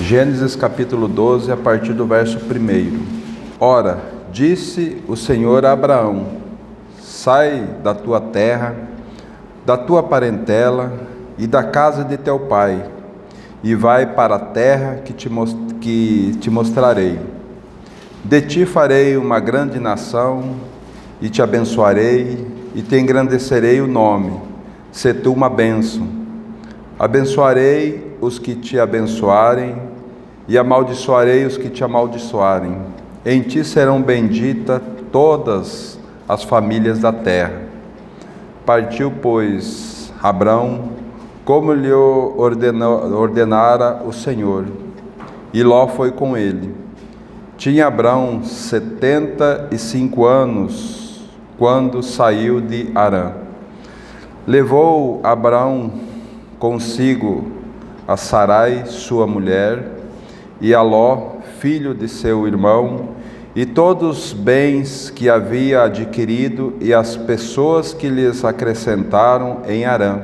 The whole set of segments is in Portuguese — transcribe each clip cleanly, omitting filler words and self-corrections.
Gênesis capítulo 12, a partir do verso 1. Ora, disse o Senhor a Abraão: sai da tua terra, da tua parentela e da casa de teu pai, e vai para a terra que te mostrarei. De ti farei uma grande nação, e te abençoarei, e te engrandecerei o nome. Sê tu uma bênção. Abençoarei os que te abençoarem, e amaldiçoarei os que te amaldiçoarem. Em ti serão benditas todas as famílias da terra. Partiu, pois, Abrão, como lhe ordenara o Senhor, e Ló foi com ele. Tinha Abrão 75 anos, quando saiu de Harã. Levou Abrão consigo a Sarai, sua mulher, e a Ló, filho de seu irmão, e todos os bens que havia adquirido, e as pessoas que lhes acrescentaram em Harã.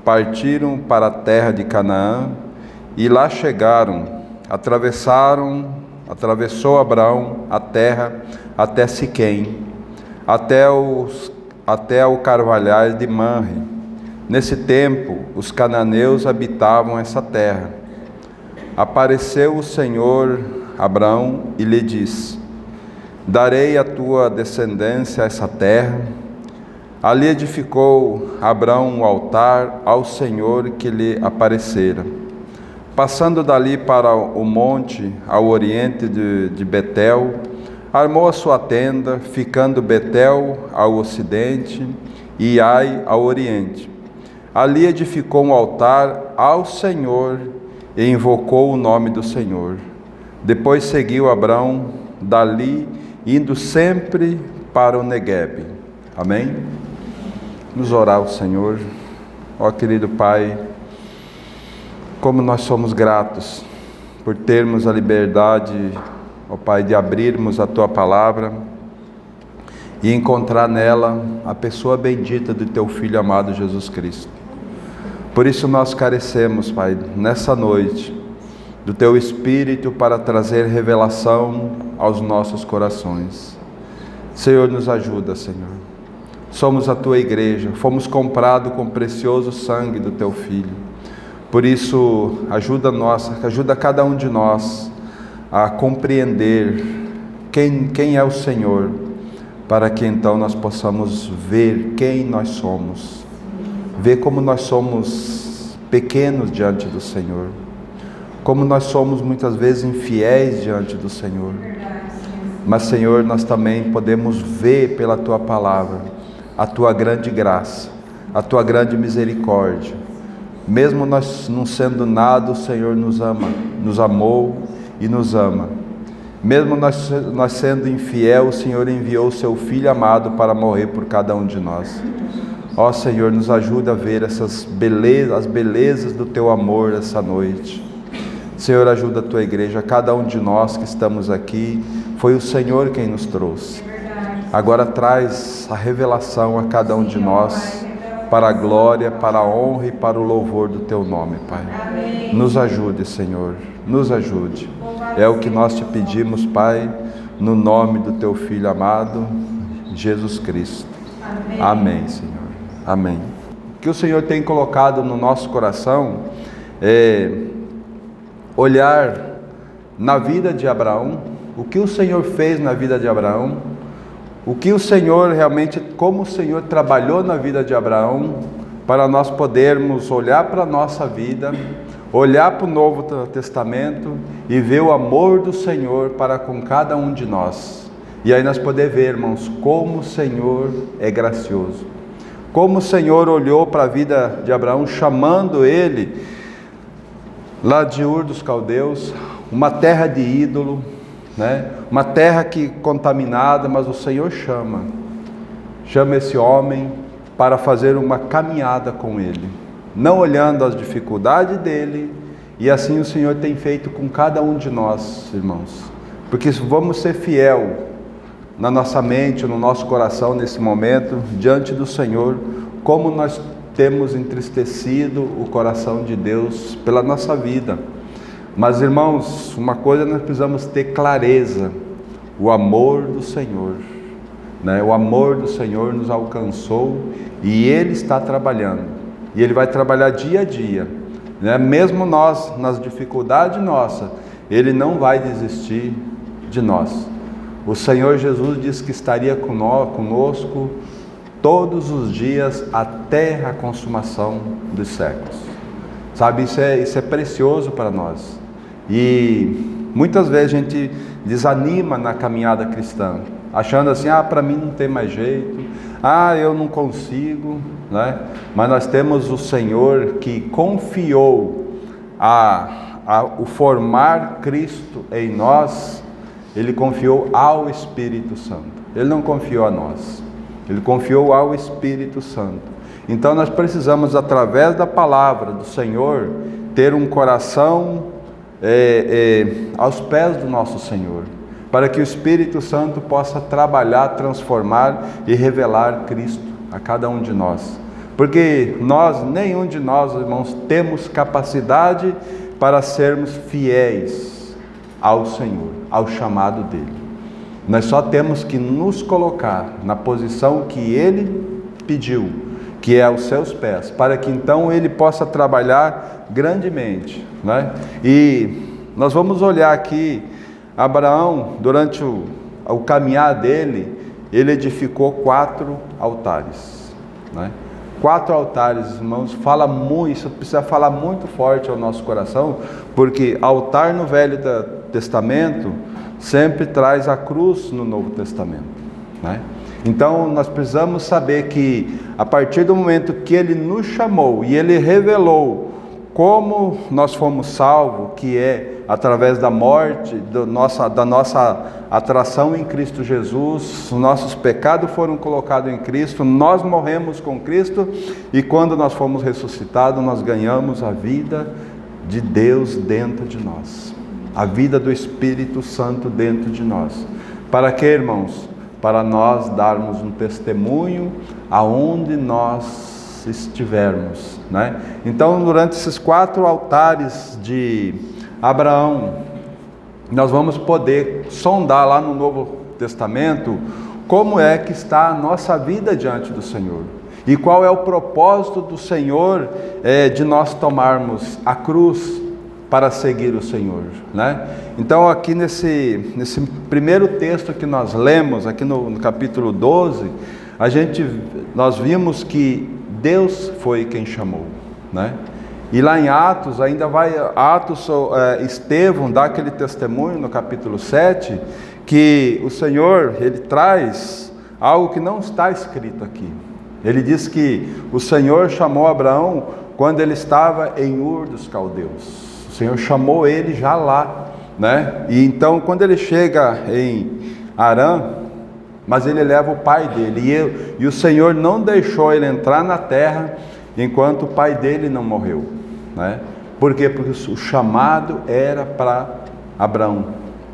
Partiram para a terra de Canaã, e lá chegaram. Atravessou Abrão a terra até Siquém, até o carvalhais de Manre. Nesse tempo, os cananeus habitavam essa terra. Apareceu o Senhor a Abrão e lhe disse: darei à tua descendência essa terra. Ali edificou Abrão um altar ao Senhor que lhe aparecera. Passando dali para o monte, ao oriente de Betel, armou a sua tenda, ficando Betel ao ocidente e Ai ao oriente. Ali edificou um altar ao Senhor e invocou o nome do Senhor. Depois seguiu Abrão dali, indo sempre para o Neguebe. Amém? Vamos orar ao Senhor. Ó querido Pai, como nós somos gratos por termos a liberdade, ó Pai, de abrirmos a Tua Palavra e encontrar nela a pessoa bendita do Teu Filho amado Jesus Cristo. Por isso nós carecemos, Pai, nessa noite, do Teu Espírito para trazer revelação aos nossos corações. Senhor, nos ajuda, Senhor. Somos a Tua igreja, fomos comprados com o precioso sangue do Teu Filho. Por isso, ajuda cada um de nós a compreender quem é o Senhor, para que então nós possamos ver quem nós somos, ver como nós somos pequenos diante do Senhor, como nós somos muitas vezes infiéis diante do Senhor. Mas, Senhor, nós também podemos ver pela Tua Palavra a Tua grande graça, a Tua grande misericórdia. Mesmo nós não sendo nada, o Senhor nos ama, nos amou e nos ama. Mesmo nós sendo infiel, o Senhor enviou o Seu Filho amado para morrer por cada um de nós. Ó Senhor, nos ajuda a ver as belezas do Teu amor essa noite. Senhor, ajuda a Tua igreja, cada um de nós que estamos aqui, foi o Senhor quem nos trouxe. Agora traz a revelação a cada um de nós, para a glória, para a honra e para o louvor do Teu nome, Pai. Amém. Nos ajude, Senhor, nos ajude. É o que nós te pedimos, Pai, no nome do Teu Filho amado, Jesus Cristo. Amém. Amém, Senhor. Amém. O que o Senhor tem colocado no nosso coração é olhar na vida de Abraão, o que o Senhor fez na vida de Abraão, o que o Senhor realmente, como o Senhor trabalhou na vida de Abraão, para nós podermos olhar para a nossa vida, olhar para o Novo Testamento e ver o amor do Senhor para com cada um de nós. E aí nós podemos ver, irmãos, como o Senhor é gracioso. Como o Senhor olhou para a vida de Abraão, chamando ele lá de Ur dos Caldeus, uma terra de ídolo, uma terra contaminada, mas o Senhor chama esse homem para fazer uma caminhada com ele, não olhando as dificuldades dele, e assim o Senhor tem feito com cada um de nós, irmãos, porque vamos ser fiel na nossa mente, no nosso coração nesse momento, diante do Senhor, como nós temos entristecido o coração de Deus pela nossa vida. Mas, irmãos, uma coisa nós precisamos ter clareza: o amor do Senhor, né? O amor do Senhor nos alcançou e Ele está trabalhando, e Ele vai trabalhar dia a dia, né? Mesmo nós, nas dificuldades nossas, Ele não vai desistir de nós. O Senhor Jesus disse que estaria conosco todos os dias até a consumação dos séculos. Sabe, isso é precioso para nós. E muitas vezes a gente desanima na caminhada cristã, achando assim: para mim não tem mais jeito, eu não consigo, né? Mas nós temos o Senhor que confiou o formar Cristo em nós. Ele confiou ao Espírito Santo. Ele não confiou a nós, Ele confiou ao Espírito Santo. Então nós precisamos, através da palavra do Senhor, ter um coração aos pés do nosso Senhor, para que o Espírito Santo possa trabalhar, transformar e revelar Cristo a cada um de nós. Porque nenhum de nós, irmãos, temos capacidade para sermos fiéis ao Senhor, ao chamado dEle. Nós só temos que nos colocar na posição que Ele pediu, que é aos seus pés, para que então Ele possa trabalhar grandemente, né? E nós vamos olhar aqui, Abraão, durante o caminhar dele, ele edificou 4 altares, né? 4 altares, irmãos, isso precisa falar muito forte ao nosso coração, porque altar no Velho Testamento sempre traz a cruz no Novo Testamento, né? Então nós precisamos saber que a partir do momento que Ele nos chamou e Ele revelou como nós fomos salvos, que é através da morte, da nossa atração em Cristo Jesus, os nossos pecados foram colocados em Cristo, nós morremos com Cristo, e quando nós fomos ressuscitados, nós ganhamos a vida de Deus dentro de nós, a vida do Espírito Santo dentro de nós. Para quê, irmãos? Para nós darmos um testemunho aonde nós estivermos, né? Então, durante esses 4 altares de Abraão, nós vamos poder sondar lá no Novo Testamento como é que está a nossa vida diante do Senhor e qual é o propósito do Senhor de nós tomarmos a cruz para seguir o Senhor, né? Então, aqui nesse primeiro texto que nós lemos, aqui no capítulo 12, nós vimos que Deus foi quem chamou, né? E lá em Atos, Estevão dá aquele testemunho no capítulo 7, que o Senhor, Ele traz algo que não está escrito aqui. Ele diz que o Senhor chamou Abraão quando ele estava em Ur dos Caldeus. O Senhor chamou ele já lá, né? E então, quando ele chega em Harã, mas ele leva o pai dele, e o Senhor não deixou ele entrar na terra enquanto o pai dele não morreu, né? Por quê? Porque o chamado era para Abraão,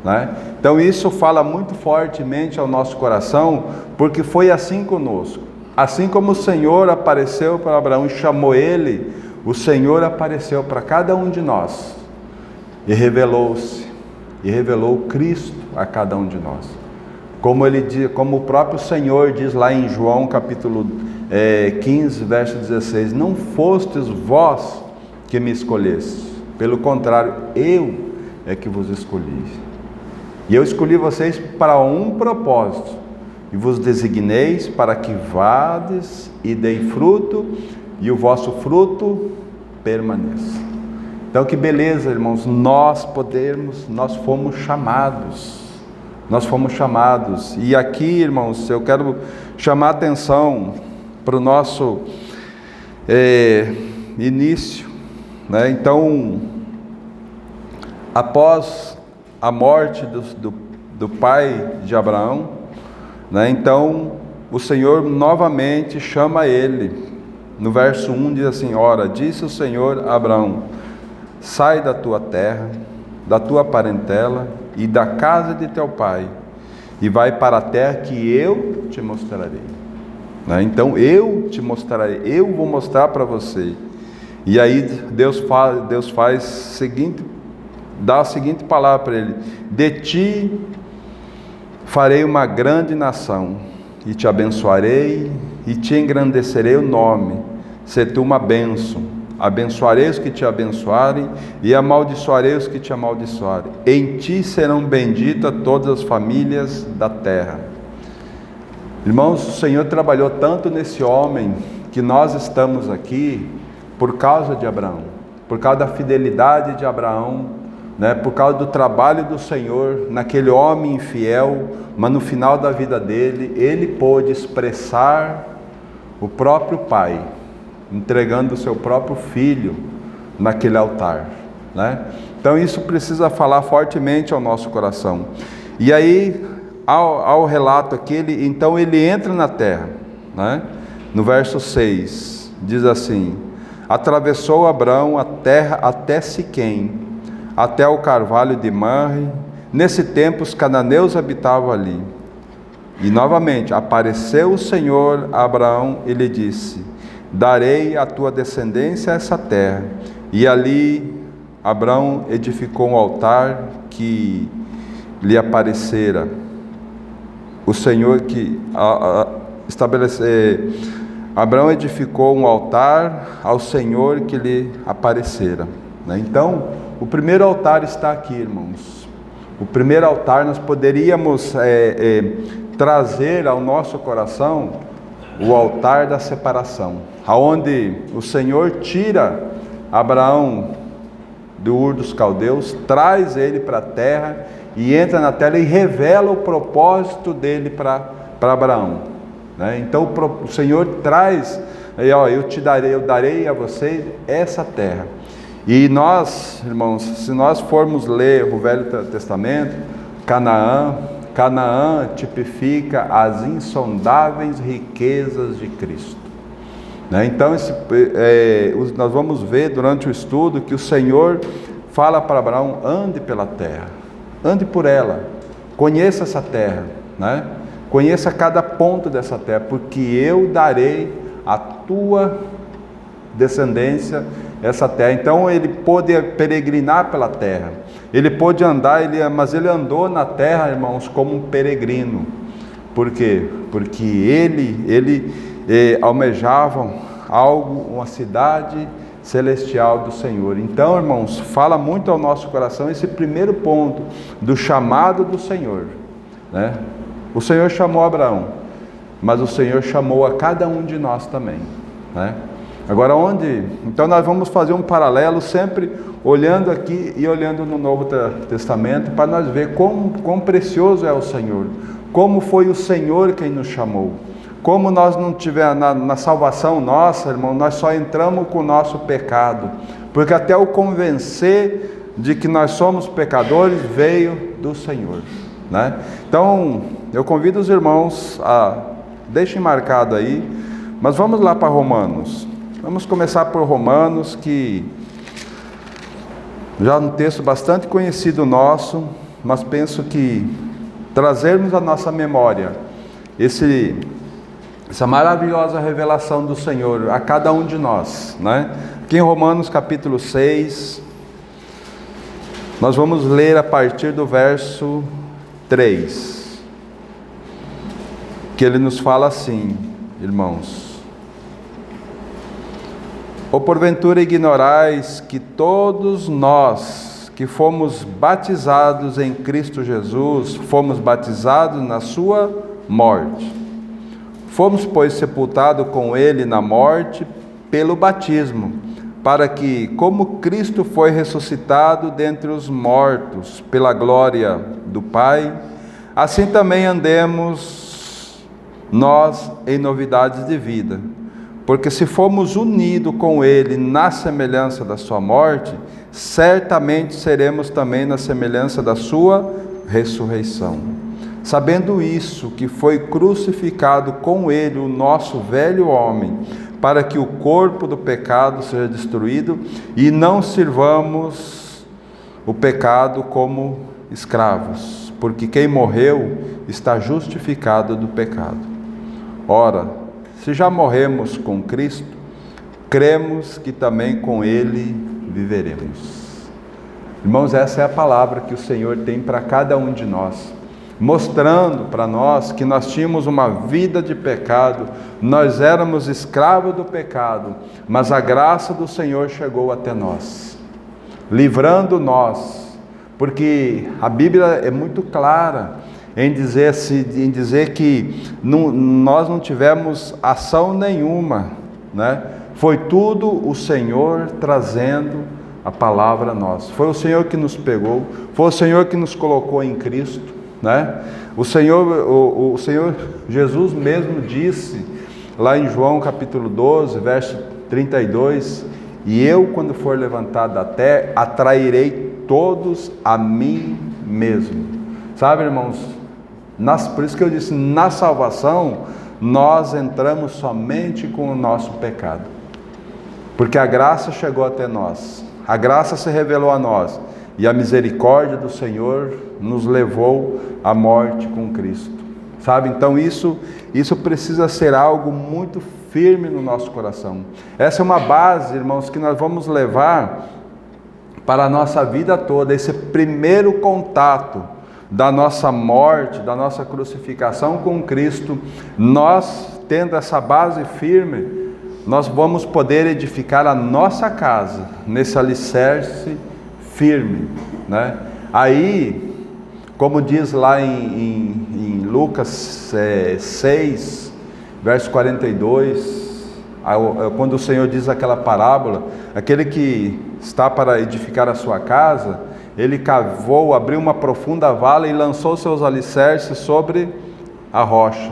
né? Então isso fala muito fortemente ao nosso coração, porque foi assim conosco. Assim como o Senhor apareceu para Abraão e chamou ele, o Senhor apareceu para cada um de nós e revelou-se, e revelou Cristo a cada um de nós. Como o próprio Senhor diz lá em João capítulo 15, verso 16: não fostes vós que me escolhestes, pelo contrário, eu é que vos escolhi. E eu escolhi vocês para um propósito, e vos designeis para que vades e dei fruto, e o vosso fruto permaneça. Então, que beleza, irmãos, nós fomos chamados. Nós fomos chamados. E aqui, irmãos, eu quero chamar a atenção para o nosso início, né? Então, após a morte do pai de Abraão, né? Então, o Senhor novamente chama ele. No verso 1 diz assim: ora, disse o Senhor a Abraão: sai da tua terra, da tua parentela e da casa de teu pai, e vai para a terra que eu te mostrarei. Né? Então eu te mostrarei, eu vou mostrar para você. E aí Deus faz o seguinte dá a seguinte palavra para ele: de ti farei uma grande nação, e te abençoarei, e te engrandecerei o nome, se tu uma bênção. Abençoarei os que te abençoarem, e amaldiçoarei os que te amaldiçoarem. Em ti serão benditas todas as famílias da terra. Irmãos, o Senhor trabalhou tanto nesse homem, que nós estamos aqui por causa de Abraão, por causa da fidelidade de Abraão, né? Por causa do trabalho do Senhor naquele homem infiel, mas no final da vida dele, ele pôde expressar o próprio Pai, entregando o seu próprio filho naquele altar, né? Então isso precisa falar fortemente ao nosso coração. E aí, ao relato aqui, então ele entra na terra, né? No verso 6, diz assim: atravessou Abraão a terra até Siquém, até o carvalho de Mamre. Nesse tempo os cananeus habitavam ali. E novamente apareceu o Senhor a Abraão e lhe disse: darei à tua descendência essa terra. E ali Abraão edificou um altar que lhe aparecera o Senhor, que Abraão edificou um altar ao Senhor que lhe aparecera, né? Então, o primeiro altar está aqui, irmãos. O primeiro altar nós poderíamos trazer ao nosso coração o altar da separação, aonde o Senhor tira Abraão do Ur dos Caldeus, traz ele para a terra e entra na terra e revela o propósito dele para Abraão, né? Então o Senhor traz, eu darei a vocês essa terra. E nós, irmãos, se nós formos ler o Velho Testamento, Canaã tipifica as insondáveis riquezas de Cristo, né? Então nós vamos ver durante o estudo que o Senhor fala para Abraão: ande pela terra, ande por ela, conheça essa terra, né? Conheça cada ponto dessa terra, porque eu darei à tua descendência essa terra. Então ele pôde peregrinar pela terra, ele pôde andar, mas ele andou na terra, irmãos, como um peregrino. Por quê? Porque ele almejava algo, uma cidade celestial do Senhor. Então, irmãos, fala muito ao nosso coração esse primeiro ponto do chamado do Senhor, né? O Senhor chamou Abraão, mas o Senhor chamou a cada um de nós também, né? Agora, então nós vamos fazer um paralelo, sempre olhando aqui e olhando no Novo Testamento, para nós ver quão precioso é o Senhor, como foi o Senhor quem nos chamou, como nós não tivemos na salvação nossa, irmão, nós só entramos com o nosso pecado, porque até o convencer de que nós somos pecadores veio do Senhor, né? Então, eu convido os irmãos deixem marcado aí, mas vamos lá para Romanos. Vamos começar por Romanos, que já é um texto bastante conhecido nosso, mas penso que trazermos à nossa memória essa maravilhosa revelação do Senhor a cada um de nós, né? Aqui em Romanos capítulo 6, nós vamos ler a partir do verso 3, que ele nos fala assim, irmãos: ou porventura ignorais que todos nós que fomos batizados em Cristo Jesus, fomos batizados na sua morte. Fomos, pois, sepultados com ele na morte pelo batismo, para que, como Cristo foi ressuscitado dentre os mortos pela glória do Pai, assim também andemos nós em novidades de vida. Porque se formos unidos com ele na semelhança da sua morte, certamente seremos também na semelhança da sua ressurreição. Sabendo isso, que foi crucificado com ele o nosso velho homem, para que o corpo do pecado seja destruído e não sirvamos o pecado como escravos, porque quem morreu está justificado do pecado. Ora, se já morremos com Cristo, cremos que também com ele viveremos. Irmãos, essa é a palavra que o Senhor tem para cada um de nós, mostrando para nós que nós tínhamos uma vida de pecado, nós éramos escravos do pecado, mas a graça do Senhor chegou até nós, livrando nós, porque a Bíblia é muito clara em dizer que nós não tivemos ação nenhuma, né? Foi tudo o Senhor trazendo a palavra a nós. Foi o Senhor que nos pegou, foi o Senhor que nos colocou em Cristo, né? O Senhor Jesus mesmo disse lá em João capítulo 12, verso 32, e eu, quando for levantado da terra, atrairei todos a mim mesmo. Sabe, irmãos, por isso que eu disse, na salvação, nós entramos somente com o nosso pecado, porque a graça chegou até nós, a graça se revelou a nós, e a misericórdia do Senhor nos levou à morte com Cristo, sabe? Então isso precisa ser algo muito firme no nosso coração. Essa é uma base, irmãos, que nós vamos levar para a nossa vida toda, esse primeiro contato da nossa morte, da nossa crucificação com Cristo. Nós, tendo essa base firme, nós vamos poder edificar a nossa casa nesse alicerce firme, né? Aí, como diz lá em Lucas 6, verso 42, quando o Senhor diz aquela parábola, aquele que está para edificar a sua casa, ele cavou, abriu uma profunda vala e lançou seus alicerces sobre a rocha.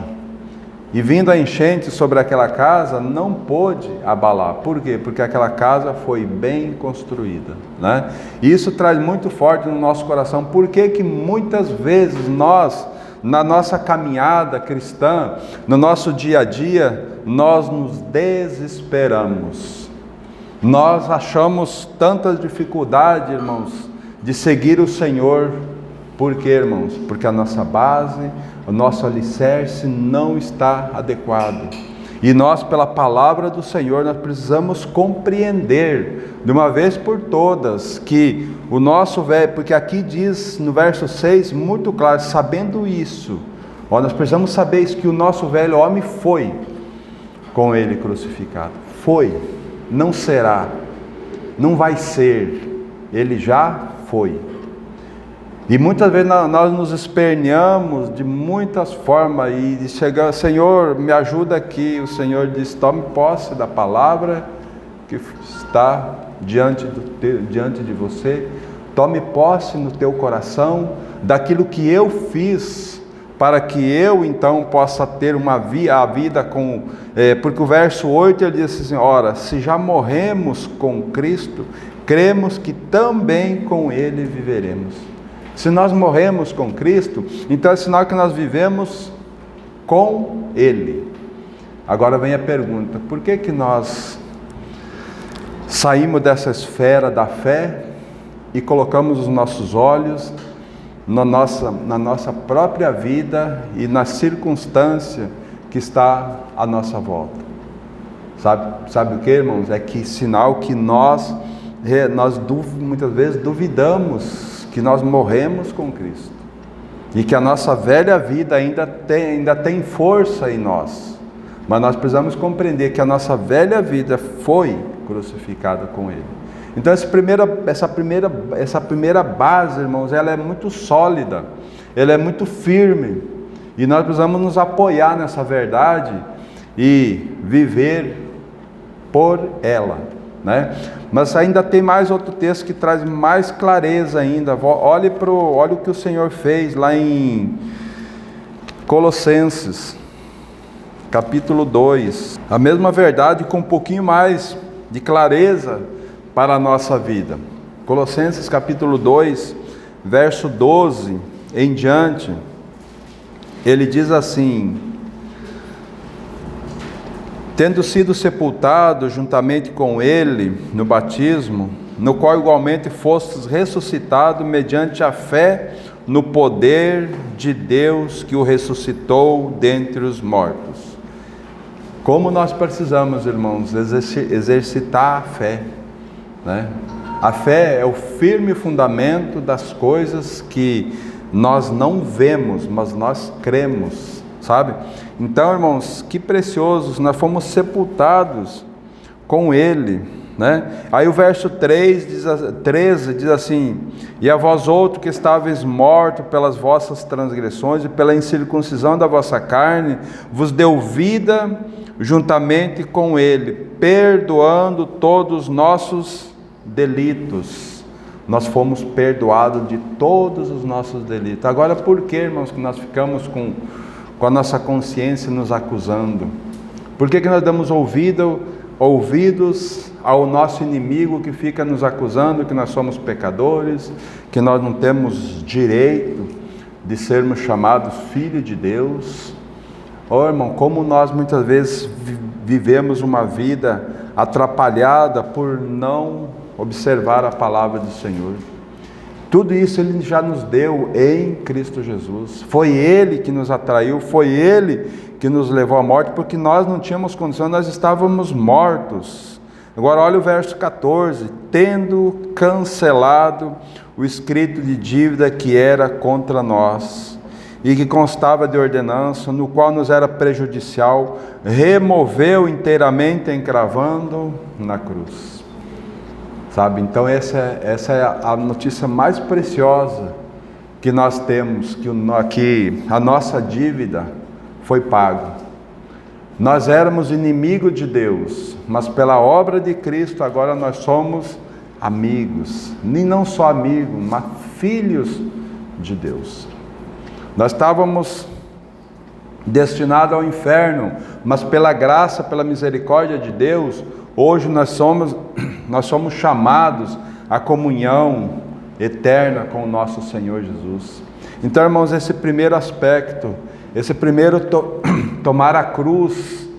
E vindo a enchente sobre aquela casa, não pôde abalar. Por quê? Porque aquela casa foi bem construída, né? E isso traz muito forte no nosso coração. Por que que muitas vezes nós, na nossa caminhada cristã, no nosso dia a dia, nós nos desesperamos? Nós achamos tantas dificuldades, irmãos, de seguir o Senhor. Por quê, irmãos? Porque a nossa base, o nosso alicerce não está adequado. E nós, pela palavra do Senhor, nós precisamos compreender de uma vez por todas que o nosso velho, porque aqui diz no verso 6 muito claro, sabendo isso, nós precisamos saber isso, que o nosso velho homem foi com ele crucificado. Foi, não será, não vai ser, ele já foi. E muitas vezes nós nos esperneamos de muitas formas e chegamos, Senhor, me ajuda aqui. O Senhor diz, tome posse da palavra que está diante de você, tome posse no teu coração daquilo que eu fiz, para que eu então possa ter a vida com... porque o verso 8 ele diz assim, ora, se já morremos com Cristo, cremos que também com Ele viveremos. Se nós morremos com Cristo, então é sinal que nós vivemos com Ele. Agora vem a pergunta, por que que nós saímos dessa esfera da fé e colocamos os nossos olhos na nossa própria vida e na circunstância que está à nossa volta? Sabe o que, irmãos? É que sinal que nós muitas vezes duvidamos que nós morremos com Cristo e que a nossa velha vida ainda tem força em nós, mas nós precisamos compreender que a nossa velha vida foi crucificada com Ele. Então essa primeira base, irmãos, ela é muito sólida, ela é muito firme, e nós precisamos nos apoiar nessa verdade e viver por ela, né? Mas ainda tem mais outro texto que traz mais clareza ainda. Olhe o que o Senhor fez lá em Colossenses, capítulo 2. A mesma verdade com um pouquinho mais de clareza para a nossa vida. Colossenses capítulo 2, verso 12 em diante, ele diz assim: tendo sido sepultado juntamente com ele no batismo, no qual igualmente fostes ressuscitado mediante a fé no poder de Deus que o ressuscitou dentre os mortos. Como nós precisamos, irmãos, exercitar a fé, né? A fé é o firme fundamento das coisas que nós não vemos, mas nós cremos, sabe? Então, irmãos, que preciosos, nós fomos sepultados com Ele, né? Aí o verso 13 diz assim: e a vós outros que estáveis mortos pelas vossas transgressões e pela incircuncisão da vossa carne, vos deu vida juntamente com Ele, perdoando todos os nossos delitos. Nós fomos perdoados de todos os nossos delitos. Agora, por que, irmãos, que nós ficamos com a nossa consciência nos acusando? Por que nós damos ouvidos ao nosso inimigo que fica nos acusando que nós somos pecadores, que nós não temos direito de sermos chamados filhos de Deus? Irmão, como nós muitas vezes vivemos uma vida atrapalhada por não observar a palavra do Senhor. Tudo isso Ele já nos deu em Cristo Jesus. Foi Ele que nos atraiu, foi Ele que nos levou à morte, porque nós não tínhamos condição, nós estávamos mortos. Agora olha o verso 14: tendo cancelado o escrito de dívida que era contra nós, e que constava de ordenança, no qual nos era prejudicial, removeu inteiramente, encravando na cruz. Sabe, então essa é a notícia mais preciosa que nós temos, que a nossa dívida foi paga. Nós éramos inimigos de Deus, mas pela obra de Cristo agora nós somos amigos, e não só amigos, mas filhos de Deus. Nós estávamos destinados ao inferno, mas pela graça, pela misericórdia de Deus, hoje nós somos chamados à comunhão eterna com o nosso Senhor Jesus. Então, irmãos, esse primeiro aspecto, esse primeiro tomar a cruz,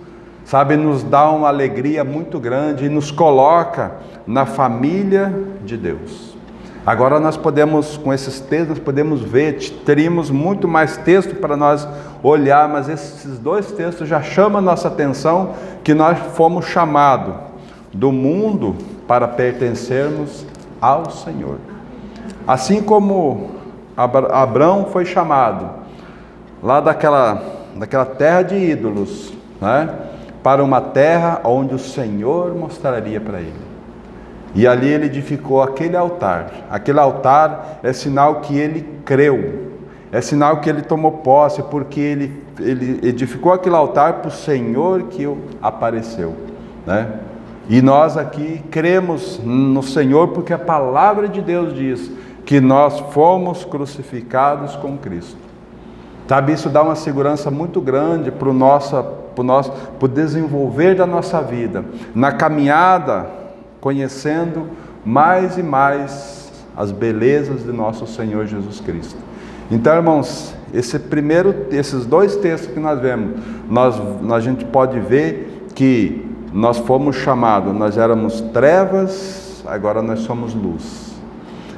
sabe, nos dá uma alegria muito grande e nos coloca na família de Deus. Agora nós podemos, com esses textos, podemos ver, teríamos muito mais texto para nós olhar, mas esses dois textos já chamam a nossa atenção, que nós fomos chamados do mundo para pertencermos ao Senhor. Assim como Abraão foi chamado lá daquela terra de ídolos, né, para uma terra onde o Senhor mostraria para ele. E ali ele edificou aquele altar. Aquele altar é sinal que ele creu, é sinal que ele tomou posse, porque ele edificou aquele altar para o Senhor que o apareceu, né? E nós aqui cremos no Senhor, porque a palavra de Deus diz que nós fomos crucificados com Cristo. Sabe, isso dá uma segurança muito grande para o desenvolver da nossa vida, na caminhada, conhecendo mais e mais as belezas de nosso Senhor Jesus Cristo. Então, irmãos, esses dois textos que nós vemos, a gente pode ver que nós fomos chamados, nós éramos trevas, agora nós somos luz.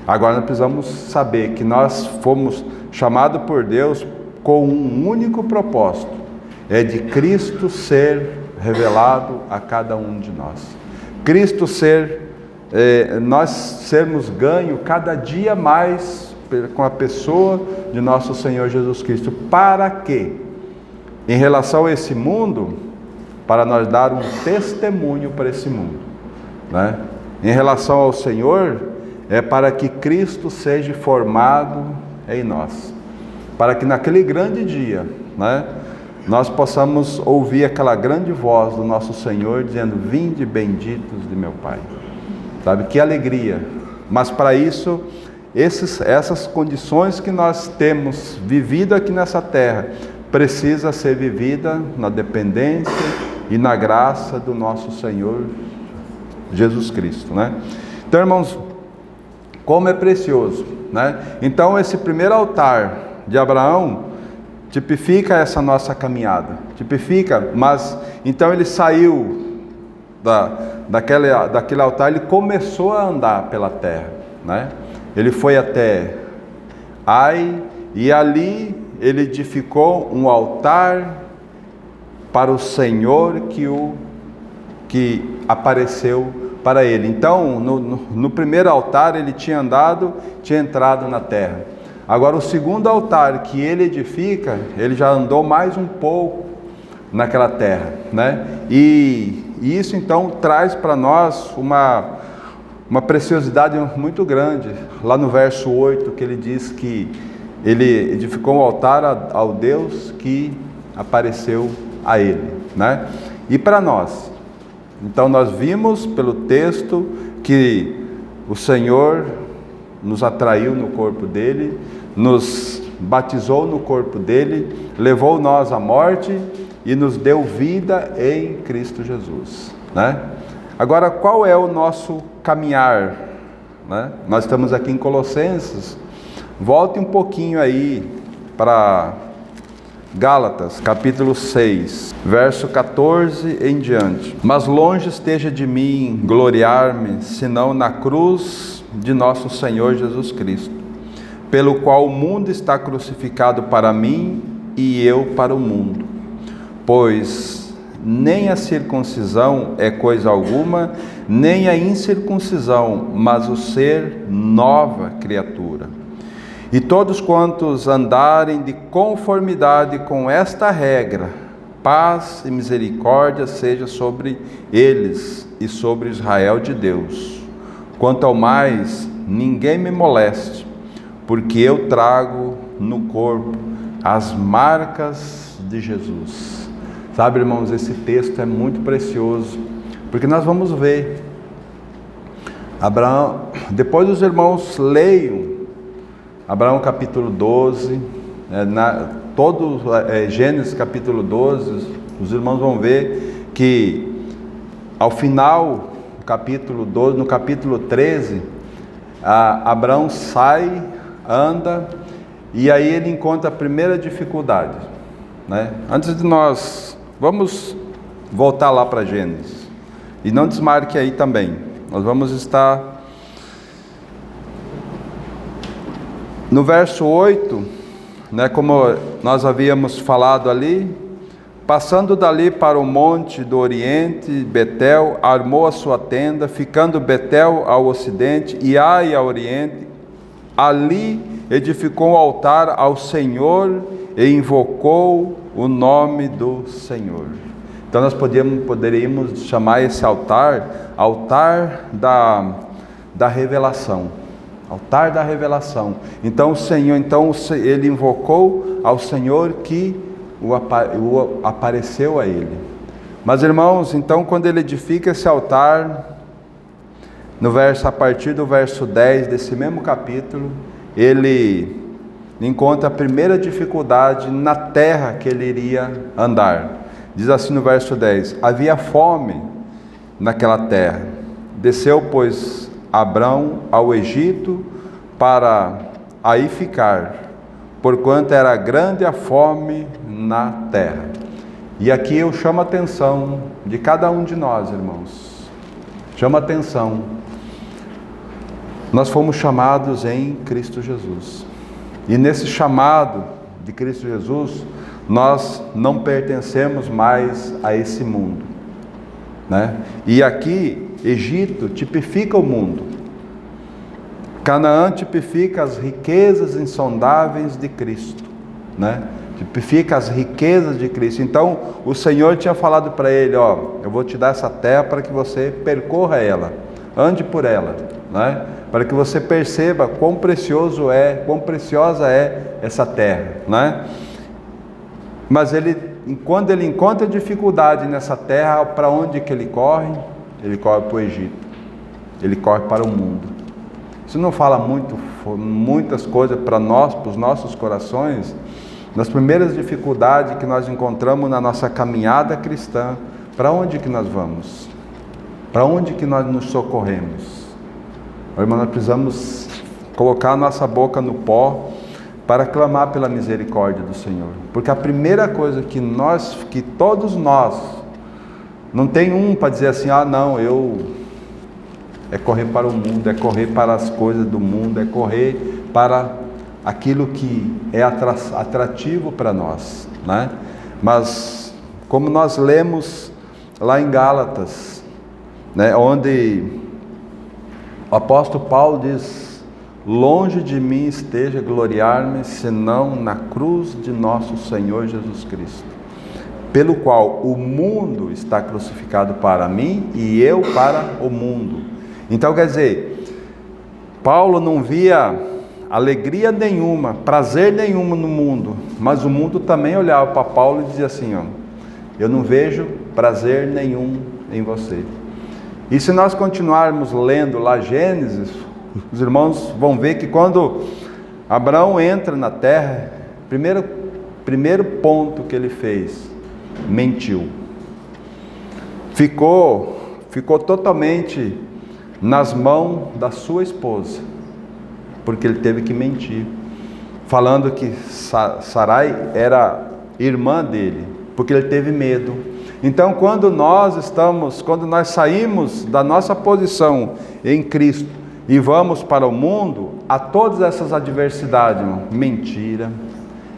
Agora nós precisamos saber que nós fomos chamados por Deus com um único propósito, é de Cristo ser revelado a cada um de nós. Cristo nós sermos ganho cada dia mais com a pessoa de nosso Senhor Jesus Cristo. Para quê? Em relação a esse mundo, para nós dar um testemunho para esse mundo, né? Em relação ao Senhor, é para que Cristo seja formado em nós, para que naquele grande dia, né, nós possamos ouvir aquela grande voz do nosso Senhor dizendo: vinde benditos de meu Pai. Sabe, que alegria! Mas para isso, essas condições que nós temos vivido aqui nessa terra, precisa ser vivida na dependência e na graça do nosso Senhor Jesus Cristo, né? Então, irmãos, como é precioso, né? Então, esse primeiro altar de Abraão tipifica essa nossa caminhada, mas então ele saiu daquele altar, ele começou a andar pela terra, né? Ele foi até Ai, e ali ele edificou um altar para o Senhor que apareceu para ele. Então, no primeiro altar ele tinha entrado na terra. Agora o segundo altar que ele edifica, ele já andou mais um pouco naquela terra, né? E isso então traz para nós uma preciosidade muito grande. Lá no verso 8, que ele diz que ele edificou um altar ao Deus que apareceu a ele, né? E para nós, então nós vimos pelo texto que o Senhor nos atraiu no corpo dele, nos batizou no corpo dele, levou nós à morte e nos deu vida em Cristo Jesus, né? Agora, qual é o nosso caminhar, né? Nós estamos aqui em Colossenses. Volte um pouquinho aí para Gálatas, capítulo 6, verso 14 em diante. Mas longe esteja de mim gloriar-me, senão na cruz de nosso Senhor Jesus Cristo, pelo qual o mundo está crucificado para mim e eu para o mundo. Pois nem a circuncisão é coisa alguma, nem a incircuncisão, mas o ser nova criatura. E todos quantos andarem de conformidade com esta regra, paz e misericórdia seja sobre eles e sobre Israel de Deus. Quanto ao mais, ninguém me moleste, porque eu trago no corpo as marcas de Jesus. Sabe, irmãos, esse texto é muito precioso, porque nós vamos ver Abraão, depois os irmãos leiam Abraão capítulo 12, Gênesis capítulo 12, os irmãos vão ver que ao final do capítulo 12, no capítulo 13, Abraão sai, anda, e aí ele encontra a primeira dificuldade, né? Antes de nós, vamos voltar lá para Gênesis, e não desmarque aí também, nós vamos estar no verso 8, né, como nós havíamos falado ali, passando dali para o monte do oriente, Betel, armou a sua tenda, ficando Betel ao ocidente e Ai ao oriente, ali edificou um altar ao Senhor e invocou o nome do Senhor. Então nós poderíamos chamar esse altar, altar da revelação. Altar da revelação. Então o Senhor, ele invocou ao Senhor que apareceu a ele. Mas irmãos, então quando ele edifica esse altar, a partir do verso 10 desse mesmo capítulo, ele encontra a primeira dificuldade na terra que ele iria andar. Diz assim no verso 10: havia fome naquela terra. Desceu, pois, Abrão ao Egito para aí ficar, porquanto era grande a fome na terra. E aqui eu chamo a atenção de cada um de nós, irmãos. Chama a atenção. Nós fomos chamados em Cristo Jesus. E nesse chamado de Cristo Jesus, nós não pertencemos mais a esse mundo, né? E aqui, Egito tipifica o mundo. Canaã tipifica as riquezas insondáveis de Cristo, né? Tipifica as riquezas de Cristo. Então, o Senhor tinha falado para ele, eu vou te dar essa terra para que você percorra ela, ande por ela, né? Para que você perceba quão preciosa é essa terra, né? Mas quando ele encontra dificuldade nessa terra, para onde que ele corre? Ele corre para o Egito, ele corre para o mundo. Isso não fala muitas coisas para nós, para os nossos corações? Nas primeiras dificuldades que nós encontramos na nossa caminhada cristã, para onde que nós vamos? Para onde que nós nos socorremos? Irmão, nós precisamos colocar a nossa boca no pó para clamar pela misericórdia do Senhor. Porque a primeira coisa que todos nós, não tem um para dizer assim, é correr para o mundo, é correr para as coisas do mundo, é correr para aquilo que é atrativo para nós, né? Mas, como nós lemos lá em Gálatas, né, onde o apóstolo Paulo diz: longe de mim esteja gloriar-me, senão na cruz de nosso Senhor Jesus Cristo, pelo qual o mundo está crucificado para mim e eu para o mundo. Então, quer dizer, Paulo não via alegria nenhuma, prazer nenhum no mundo, mas o mundo também olhava para Paulo e dizia assim: ó, eu não vejo prazer nenhum em você. E se nós continuarmos lendo lá Gênesis, os irmãos vão ver que quando Abraão entra na terra, primeiro ponto que ele fez, mentiu. Ficou totalmente nas mãos da sua esposa, porque ele teve que mentir, falando que Sarai era irmã dele, porque ele teve medo. Então, quando nós saímos da nossa posição em Cristo e vamos para o mundo, há todas essas adversidades, irmão, mentira,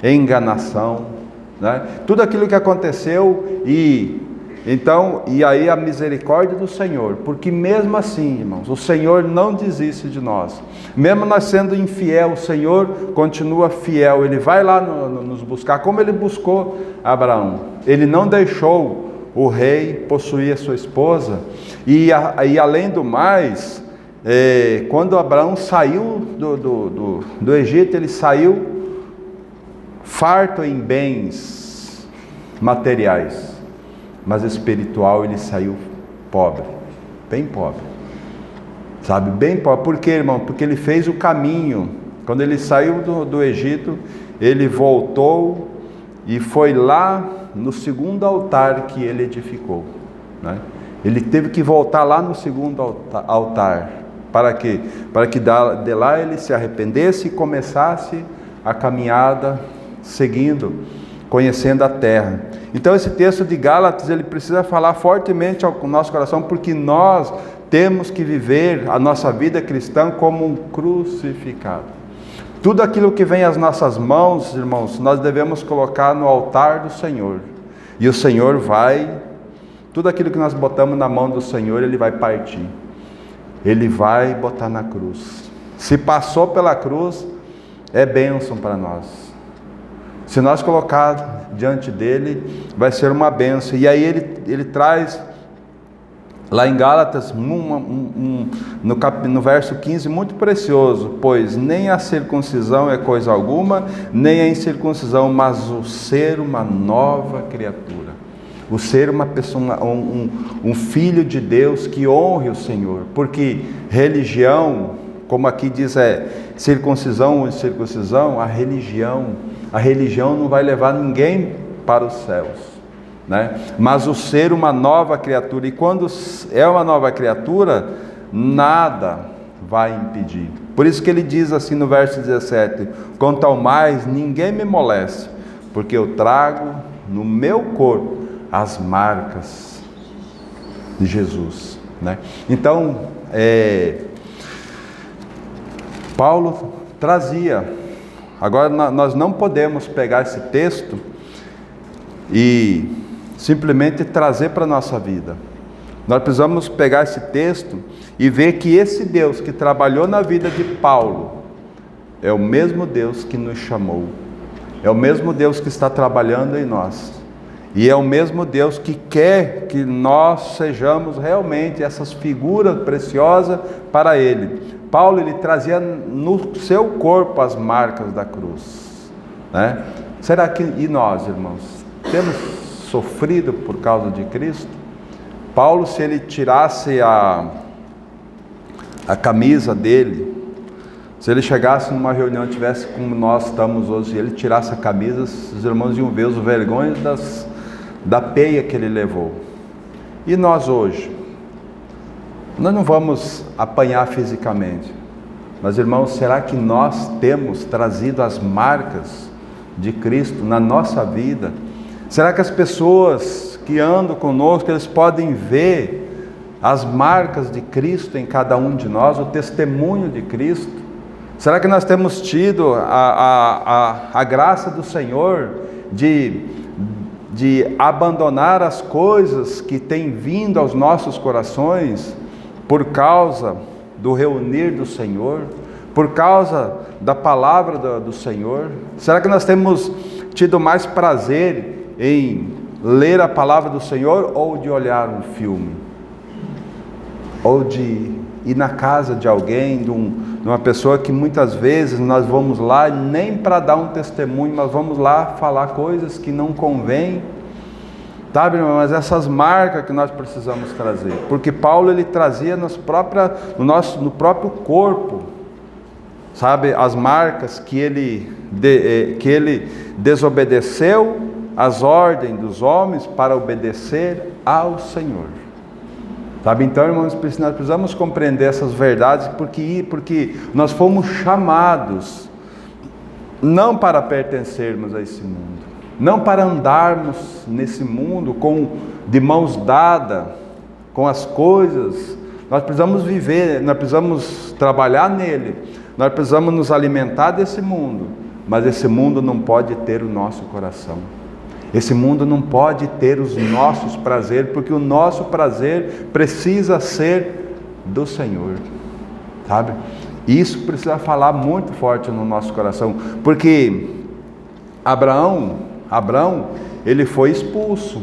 enganação, né? Tudo aquilo que aconteceu e aí a misericórdia do Senhor, porque mesmo assim, irmãos, o Senhor não desiste de nós. Mesmo nós sendo infiel, o Senhor continua fiel. Ele vai lá nos buscar, como ele buscou Abraão. Ele não deixou o rei possuir a sua esposa. E além do mais, quando Abraão saiu do Egito, ele saiu farto em bens materiais, mas espiritual ele saiu pobre, bem pobre, sabe, bem pobre. Por quê, irmão? Porque ele fez o caminho. Quando ele saiu do Egito, ele voltou e foi lá no segundo altar que ele edificou, né? Ele teve que voltar lá no segundo altar, para quê? Para que de lá ele se arrependesse e começasse a caminhada seguindo, conhecendo a terra. Então esse texto de Gálatas, ele precisa falar fortemente ao nosso coração, porque nós temos que viver a nossa vida cristã como um crucificado. Tudo aquilo que vem às nossas mãos, irmãos, nós devemos colocar no altar do Senhor. E o Senhor tudo aquilo que nós botamos na mão do Senhor, Ele vai partir. Ele vai botar na cruz. Se passou pela cruz, é bênção para nós. Se nós colocar diante dele, vai ser uma bênção. E aí ele traz, lá em Gálatas, no verso 15, muito precioso: pois nem a circuncisão é coisa alguma, nem a incircuncisão, mas o ser uma nova criatura. O ser uma pessoa, um filho de Deus que honre o Senhor. Porque religião, como aqui diz, circuncisão ou incircuncisão, a religião não vai levar ninguém para os céus, né? Mas o ser uma nova criatura, e quando é uma nova criatura, nada vai impedir. Por isso que ele diz assim no verso 17: quanto ao mais, ninguém me moleste, porque eu trago no meu corpo as marcas de Jesus, né? Então, Paulo trazia. Agora nós não podemos pegar esse texto e simplesmente trazer para a nossa vida. Nós precisamos pegar esse texto e ver que esse Deus que trabalhou na vida de Paulo é o mesmo Deus que nos chamou, é o mesmo Deus que está trabalhando em nós, e é o mesmo Deus que quer que nós sejamos realmente essas figuras preciosas para Ele. Paulo, ele trazia no seu corpo as marcas da cruz, né? Será que e nós, irmãos, temos sofrido por causa de Cristo? Paulo, se ele tirasse a camisa dele, se ele chegasse numa reunião, tivesse como nós estamos hoje, e ele tirasse a camisa, os irmãos iam ver os vergonhos da peia que ele levou. E nós hoje? Nós não vamos apanhar fisicamente, mas, irmãos, será que nós temos trazido as marcas de Cristo na nossa vida? Será que as pessoas que andam conosco, eles podem ver as marcas de Cristo em cada um de nós, o testemunho de Cristo? Será que nós temos tido a graça do Senhor de de abandonar as coisas que têm vindo aos nossos corações por causa do reunir do Senhor, por causa da palavra do Senhor? Será que nós temos tido mais prazer em ler a palavra do Senhor ou de olhar um filme? Ou de ir na casa de alguém, de uma pessoa que muitas vezes nós vamos lá nem para dar um testemunho, nós vamos lá falar coisas que não convém, sabe, irmão? Mas essas marcas que nós precisamos trazer, porque Paulo ele trazia no próprio corpo, sabe, as marcas que ele desobedeceu às ordens dos homens para obedecer ao Senhor. Sabe, então, irmãos, nós precisamos compreender essas verdades, porque nós fomos chamados não para pertencermos a esse mundo, não para andarmos nesse mundo de mãos dadas com as coisas. Nós precisamos viver, nós precisamos trabalhar nele, nós precisamos nos alimentar desse mundo, mas esse mundo não pode ter o nosso coração. Esse mundo não pode ter os nossos prazeres, porque o nosso prazer precisa ser do Senhor, sabe? Isso precisa falar muito forte no nosso coração, porque Abraão, ele foi expulso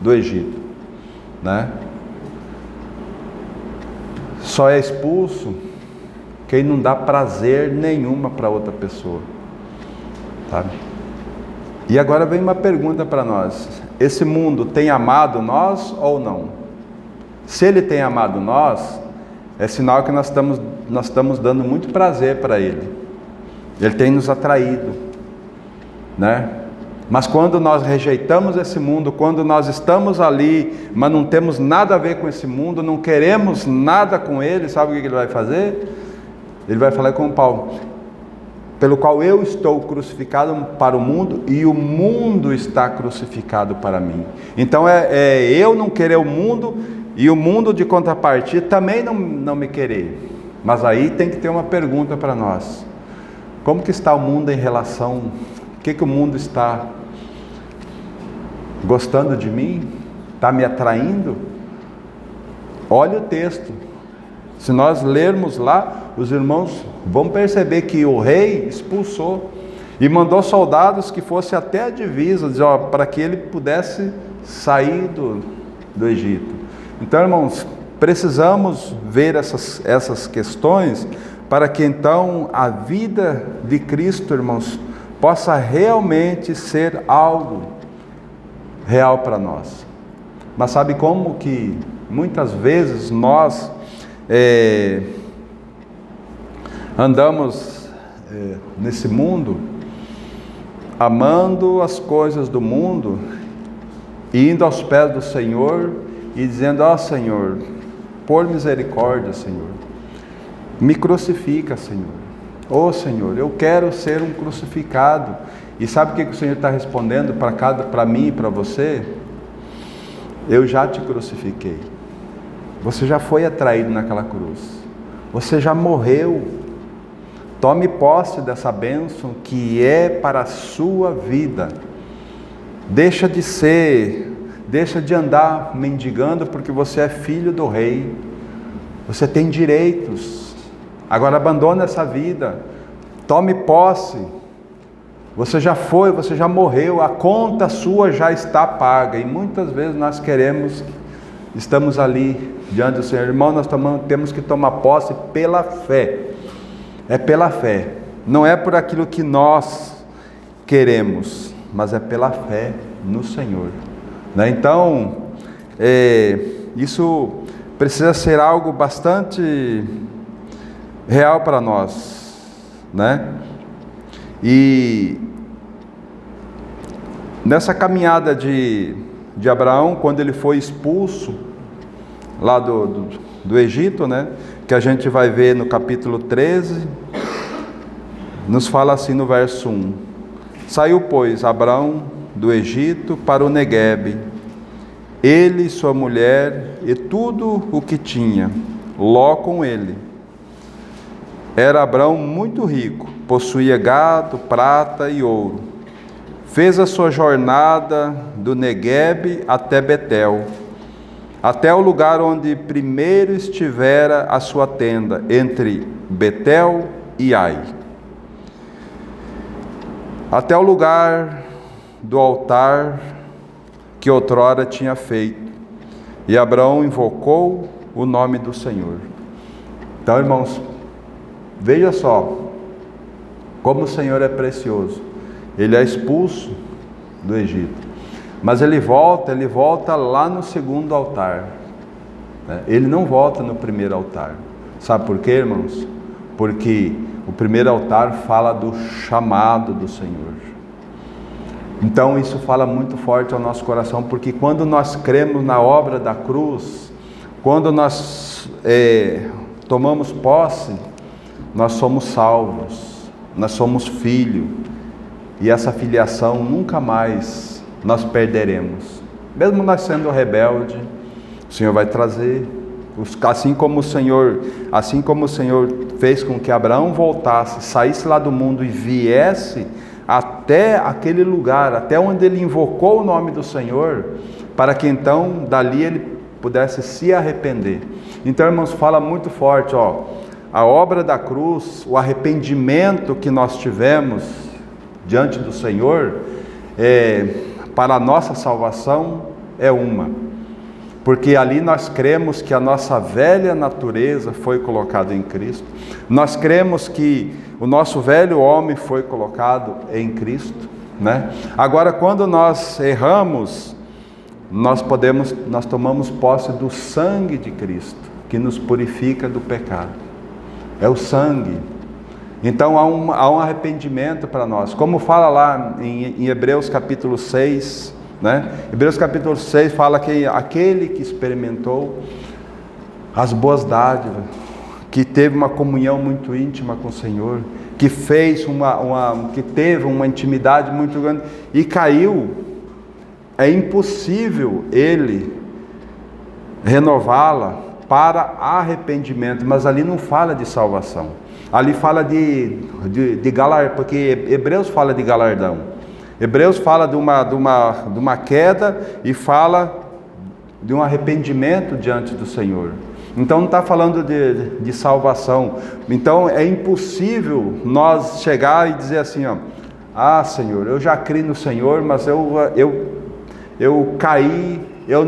do Egito, né? Só é expulso quem não dá prazer nenhuma para outra pessoa, sabe? E agora vem uma pergunta para nós: esse mundo tem amado nós ou não? Se ele tem amado nós, é sinal que nós estamos dando muito prazer para ele. Ele tem nos atraído, né? Mas quando nós rejeitamos esse mundo, quando nós estamos ali, mas não temos nada a ver com esse mundo, não queremos nada com ele, sabe o que ele vai fazer? Ele vai falar com Paulo: pelo qual eu estou crucificado para o mundo e o mundo está crucificado para mim. Então é eu não querer o mundo e o mundo de contrapartida também não me querer. Mas aí tem que ter uma pergunta para nós: como que está o mundo em relação, o que o mundo está gostando de mim? Está me atraindo? Olha o texto. Se nós lermos lá, os irmãos vão perceber que o rei expulsou e mandou soldados que fossem até a divisa, para que ele pudesse sair do Egito. Então, irmãos, precisamos ver essas questões para que então a vida de Cristo, irmãos, possa realmente ser algo real para nós. Mas sabe como que muitas vezes nós andamos nesse mundo amando as coisas do mundo, indo aos pés do Senhor e dizendo: ó Senhor, por misericórdia, Senhor, me crucifica, Senhor. Ó Senhor, eu quero ser um crucificado. E sabe o que o Senhor está respondendo para mim e para você? Eu já te crucifiquei. Você já foi atraído naquela cruz. Você já morreu. Tome posse dessa bênção que é para a sua vida. Deixa de andar mendigando, porque você é filho do rei. Você tem direitos. Agora abandona essa vida. Tome posse. Você já foi, você já morreu. A conta sua já está paga. E muitas vezes nós estamos ali diante do Senhor. Irmão, nós temos que tomar posse pela fé. É pela fé. Não é por aquilo que nós queremos, mas é pela fé no Senhor, né? Então, isso precisa ser algo bastante real para nós, né? E nessa caminhada de Abraão, quando ele foi expulso lá do Egito, né? Que a gente vai ver no capítulo 13, nos fala assim no verso 1: saiu, pois, Abraão do Egito para o Neguebe, ele, sua mulher e tudo o que tinha, Ló com ele. Era Abraão muito rico, possuía gado, prata e ouro. fez a sua jornada do Neguebe até Betel, até o lugar onde primeiro estivera a sua tenda, entre Betel e Ai, até o lugar do altar que outrora tinha feito. E Abraão invocou o nome do Senhor. Então, irmãos, veja só como o Senhor é precioso. Ele é expulso do Egito, mas ele volta lá no segundo altar, né? Ele não volta no primeiro altar. Sabe por quê, irmãos? Porque o primeiro altar fala do chamado do Senhor. Então isso fala muito forte ao nosso coração, porque quando nós cremos na obra da cruz, quando nós tomamos posse, nós somos salvos, nós somos filhos, e essa filiação nunca mais nós perderemos. Mesmo nós sendo rebelde, o Senhor vai trazer, assim como o Senhor fez com que Abraão voltasse, saísse lá do mundo e viesse até aquele lugar, até onde ele invocou o nome do Senhor, para que então dali ele pudesse se arrepender. Então, irmãos, fala muito forte, a obra da cruz, o arrependimento que nós tivemos diante do Senhor, para a nossa salvação é uma, porque ali nós cremos que a nossa velha natureza foi colocada em Cristo, nós cremos que o nosso velho homem foi colocado em Cristo, né? Agora, quando nós erramos, nós tomamos posse do sangue de Cristo, que nos purifica do pecado. É o sangue. Então há um arrependimento para nós, como fala lá em Hebreus capítulo 6, né? Hebreus capítulo 6 fala que aquele que experimentou as boas dádivas, que teve uma comunhão muito íntima com o Senhor, que fez que teve uma intimidade muito grande e caiu, é impossível ele renová-la para arrependimento. Mas ali não fala de salvação, ali fala de galardão, porque Hebreus fala de galardão. Hebreus fala de uma queda e fala de um arrependimento diante do Senhor. Então não está falando de salvação. Então é impossível nós chegar e dizer assim, Senhor, eu já criei no Senhor, mas eu caí, eu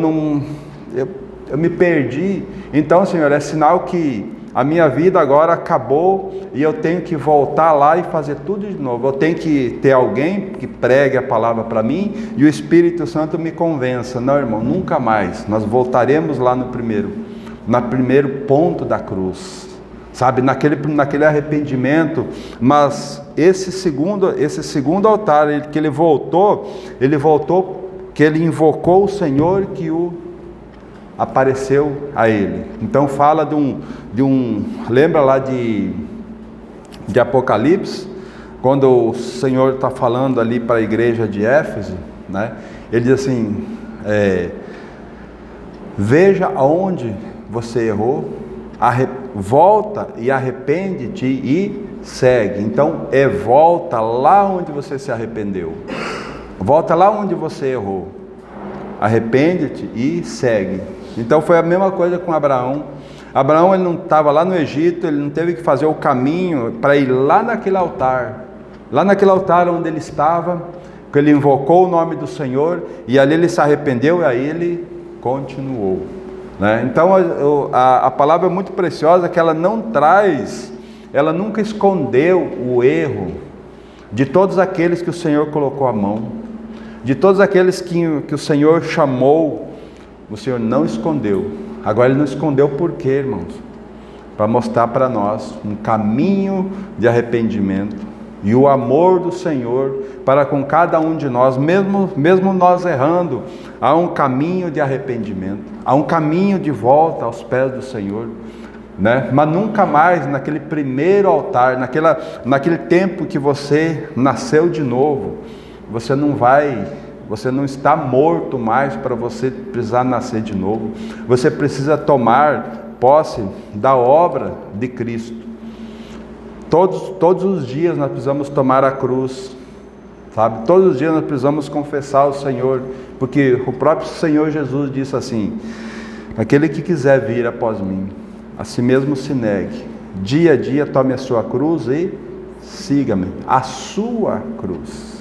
me perdi. Então, Senhor, é sinal que a minha vida agora acabou e eu tenho que voltar lá e fazer tudo de novo. Eu tenho que ter alguém que pregue a palavra para mim e o Espírito Santo me convença. Não, irmão, nunca mais. Nós voltaremos lá no primeiro ponto da cruz, sabe, naquele arrependimento. Mas esse segundo altar, que ele voltou, que ele invocou o Senhor, que o apareceu a ele. Então fala lembra lá de Apocalipse, quando o Senhor está falando ali para a igreja de Éfeso, né? Ele diz assim, veja aonde você errou, volta e arrepende-te e segue. Então volta lá onde você se arrependeu, volta lá onde você errou, arrepende-te e segue. Então foi a mesma coisa com Abraão. Abraão, ele não estava lá no Egito, ele não teve que fazer o caminho para ir lá naquele altar onde ele estava, que ele invocou o nome do Senhor, e ali ele se arrependeu e aí ele continuou, né? Então a palavra é muito preciosa, que ela nunca escondeu o erro de todos aqueles que o Senhor colocou a mão, de todos aqueles que o Senhor chamou. O Senhor não escondeu. Agora ele não escondeu por quê, irmãos? Para mostrar para nós um caminho de arrependimento e o amor do Senhor para com cada um de nós, mesmo nós errando, há um caminho de arrependimento, há um caminho de volta aos pés do Senhor, né? Mas nunca mais naquele primeiro altar, naquele tempo que você nasceu de novo, você não está morto mais para você precisar nascer de novo. Você precisa tomar posse da obra de Cristo. Todos os dias nós precisamos tomar a cruz, sabe? Todos os dias nós precisamos confessar ao Senhor, porque o próprio Senhor Jesus disse assim: aquele que quiser vir após mim, a si mesmo se negue, dia a dia tome a sua cruz e siga-me. A sua cruz.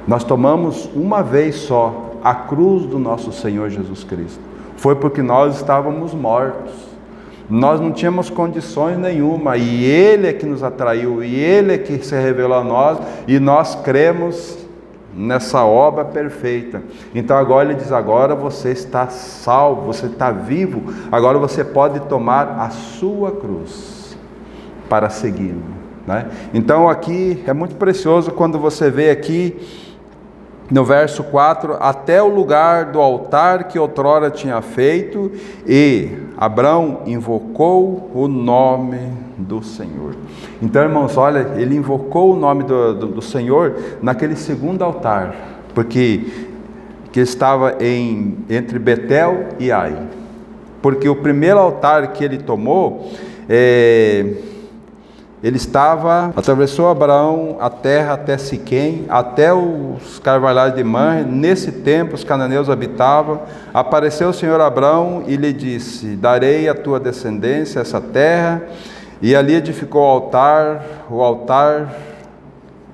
Nós tomamos uma vez só a cruz do nosso Senhor Jesus Cristo. Foi porque nós estávamos mortos. Nós não tínhamos condições nenhuma, e Ele é que nos atraiu, e Ele é que se revelou a nós, e nós cremos nessa obra perfeita. Então agora Ele diz: agora você está salvo, você está vivo, agora você pode tomar a sua cruz para segui-lo, né? Então aqui é muito precioso quando você vê aqui no verso 4, até o lugar do altar que outrora tinha feito, e Abrão invocou o nome do Senhor. Então, irmãos, olha, ele invocou o nome do Senhor naquele segundo altar, porque que estava entre Betel e Ai. Porque o primeiro altar que ele tomou, ele atravessou Abraão a terra até Siquém, até os carvalhais de Mamre. Nesse tempo os cananeus habitavam. Apareceu o Senhor a Abraão e lhe disse: darei à tua descendência essa terra. E ali edificou o altar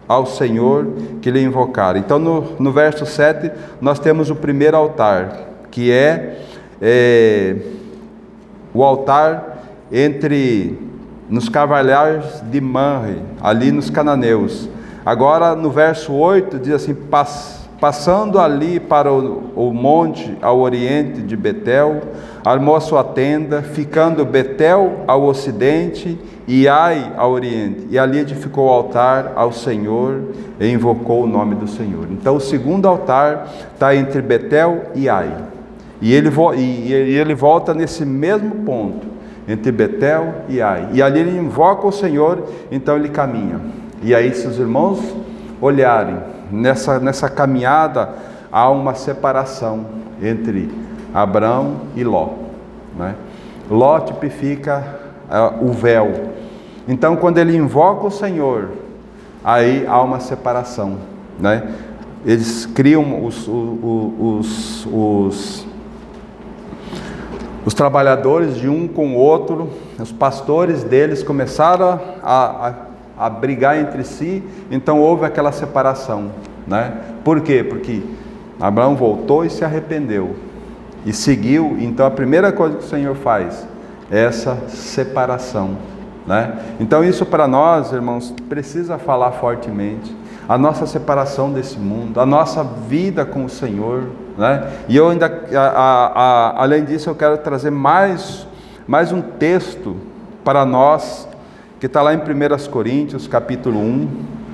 ao Senhor que lhe invocara. Então no verso 7 nós temos o primeiro altar, que é o altar nos carvalhais de Mamre, ali nos cananeus. Agora no verso 8 diz assim: passando ali para o monte ao oriente de Betel, armou a sua tenda, ficando Betel ao ocidente e Ai ao oriente, e ali edificou o altar ao Senhor e invocou o nome do Senhor. Então o segundo altar está entre Betel e Ai, e ele volta nesse mesmo ponto, entre Betel e Ai, e ali ele invoca o Senhor. Então ele caminha, e aí, se os irmãos olharem nessa caminhada, há uma separação entre Abrão e Ló, né? Ló tipifica o véu. Então quando ele invoca o Senhor, aí há uma separação, né? Eles criam os trabalhadores de um com o outro, os pastores deles começaram a brigar entre si. Então houve aquela separação, né? Por quê? Porque Abraão voltou e se arrependeu e seguiu. Então a primeira coisa que o Senhor faz é essa separação, né? Então isso para nós, irmãos, precisa falar fortemente. A nossa separação desse mundo, a nossa vida com o Senhor, né? E eu ainda, além disso, eu quero trazer mais um texto para nós, que está lá em 1 Coríntios, capítulo 1,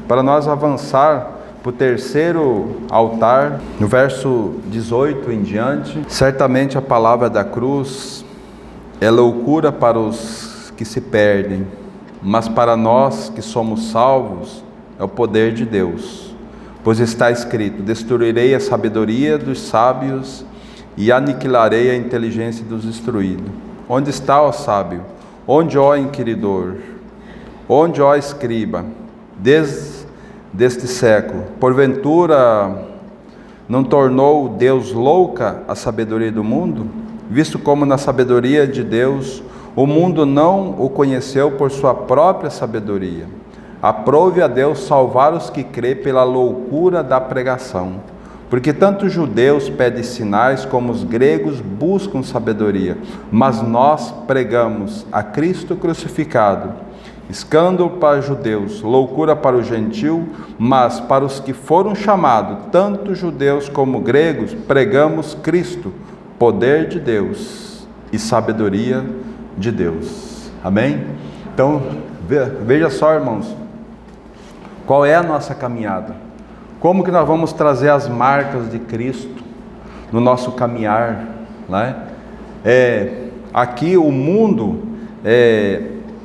para nós avançar para o terceiro altar, no verso 18 em diante. Certamente a palavra da cruz é loucura para os que se perdem, mas para nós que somos salvos é o poder de Deus. Pois está escrito: destruirei a sabedoria dos sábios e aniquilarei a inteligência dos instruídos. Onde está, ó sábio? Onde, ó inquiridor? Onde, ó escriba? Deste século, porventura não tornou Deus louca a sabedoria do mundo? Visto como na sabedoria de Deus o mundo não o conheceu por sua própria sabedoria. Aprove a Deus salvar os que crê pela loucura da pregação. Porque tanto os judeus pedem sinais, como os gregos buscam sabedoria. Mas nós pregamos a Cristo crucificado, escândalo para os judeus, loucura para o gentil, mas para os que foram chamados, tanto judeus como gregos, pregamos Cristo, poder de Deus e sabedoria de Deus. Amém? Então, veja só, irmãos, qual é a nossa caminhada? Como que nós vamos trazer as marcas de Cristo no nosso caminhar, né? Aqui o mundo,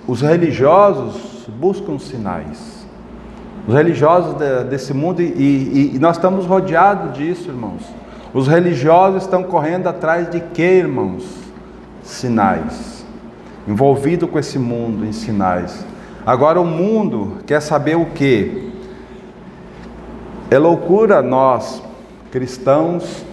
os religiosos buscam sinais. Os religiosos desse mundo, e nós estamos rodeados disso, irmãos. Os religiosos estão correndo atrás de quê, irmãos? Sinais. Envolvido com esse mundo em sinais. Agora o mundo quer saber o quê? É loucura nós, cristãos,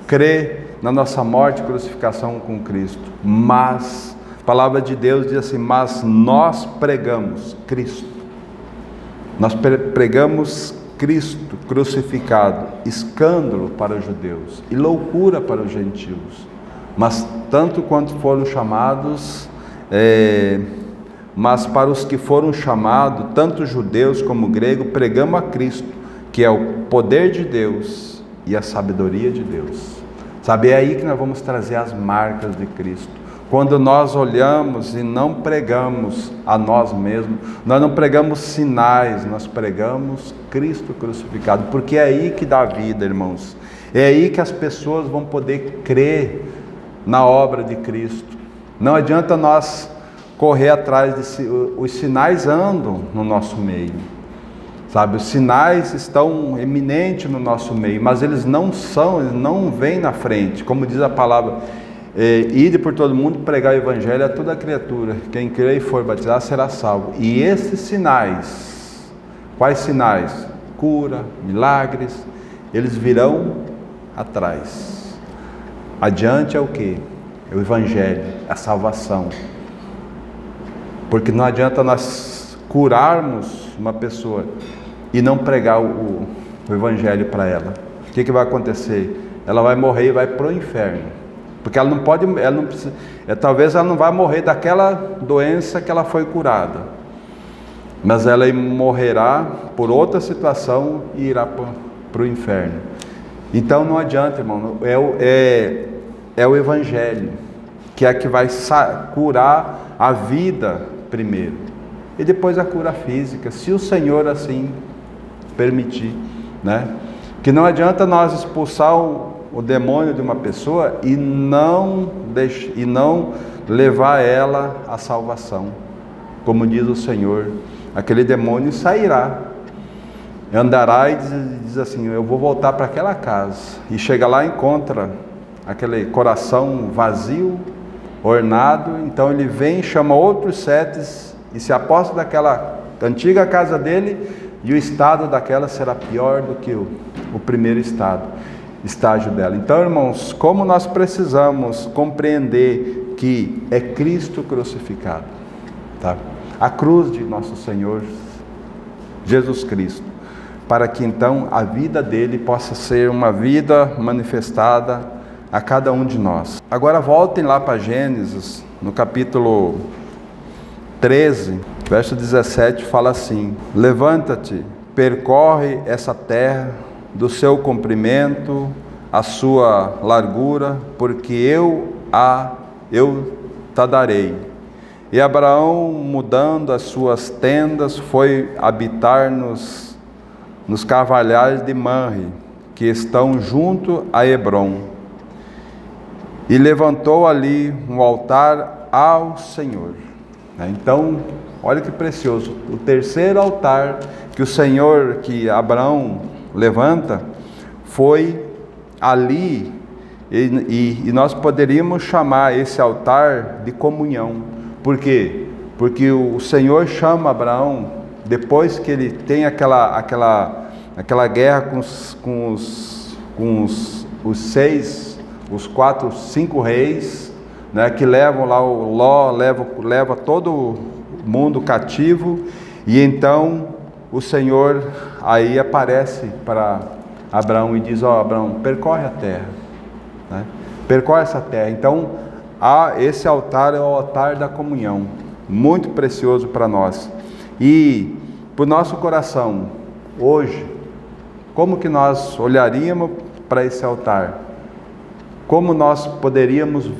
crer na nossa morte e crucificação com Cristo, mas a palavra de Deus diz assim: mas nós pregamos Cristo. Nós pregamos Cristo crucificado, escândalo para os judeus e loucura para os gentios. Mas tanto quanto foram chamados, mas para os que foram chamados, tanto judeus como gregos, pregamos a Cristo, que é o poder de Deus e a sabedoria de Deus. Sabe, é aí que nós vamos trazer as marcas de Cristo. Quando nós olhamos e não pregamos a nós mesmos, nós não pregamos sinais, nós pregamos Cristo crucificado, porque é aí que dá vida, irmãos. É aí que as pessoas vão poder crer na obra de Cristo. Não adianta nós correr atrás os sinais andam no nosso meio, sabe? Os sinais estão eminentes no nosso meio, mas eles não vêm na frente, como diz a palavra. Ide por todo mundo, pregar o evangelho a toda criatura, quem crer e for batizado será salvo. E esses sinais, quais sinais? Cura, milagres, eles virão atrás. Adiante é o que? É o evangelho, a salvação. Porque não adianta nós curarmos uma pessoa e não pregar o evangelho para ela. O que vai acontecer? Ela vai morrer e vai para o inferno. Porque ela não pode, ela não precisa, talvez ela não vai morrer daquela doença que ela foi curada, mas ela morrerá por outra situação e irá para o inferno. Então não adianta, irmão, é o evangelho que é que vai curar a vida primeiro e depois a cura física, se o Senhor assim permitir, né? Que não adianta nós expulsar o demônio de uma pessoa e não levar ela à salvação. Como diz o Senhor, aquele demônio sairá, andará e diz assim: eu vou voltar para aquela casa. E chega lá e encontra aquele coração vazio, ornado. Então ele vem, chama outros 7 e se aposta daquela antiga casa dele, e o estado daquela será pior do que o primeiro estágio dela. Então, irmãos, como nós precisamos compreender que é Cristo crucificado, tá? A cruz de nosso Senhor Jesus Cristo, para que então a vida dele possa ser uma vida manifestada a cada um de nós. Agora voltem lá para Gênesis, no capítulo 13, verso 17, fala assim: levanta-te, percorre essa terra do seu comprimento, a sua largura, porque eu te darei. E Abraão, mudando as suas tendas, foi habitar nos carvalhais de Manre, que estão junto a Hebrom, e levantou ali um altar ao Senhor. Então, olha que precioso, o terceiro altar que Abraão levanta, foi ali, e nós poderíamos chamar esse altar de comunhão. Por quê? Porque o Senhor chama Abraão, depois que ele tem aquela guerra com os 4, 5 reis, né, que levam lá o Ló, leva todo mundo cativo, e então o Senhor aí aparece para Abraão e diz: Abraão, percorre a terra, né? Percorre essa terra. Então, esse altar é o altar da comunhão, muito precioso para nós. E para o nosso coração, hoje, como que nós olharíamos para esse altar? Como nós poderíamos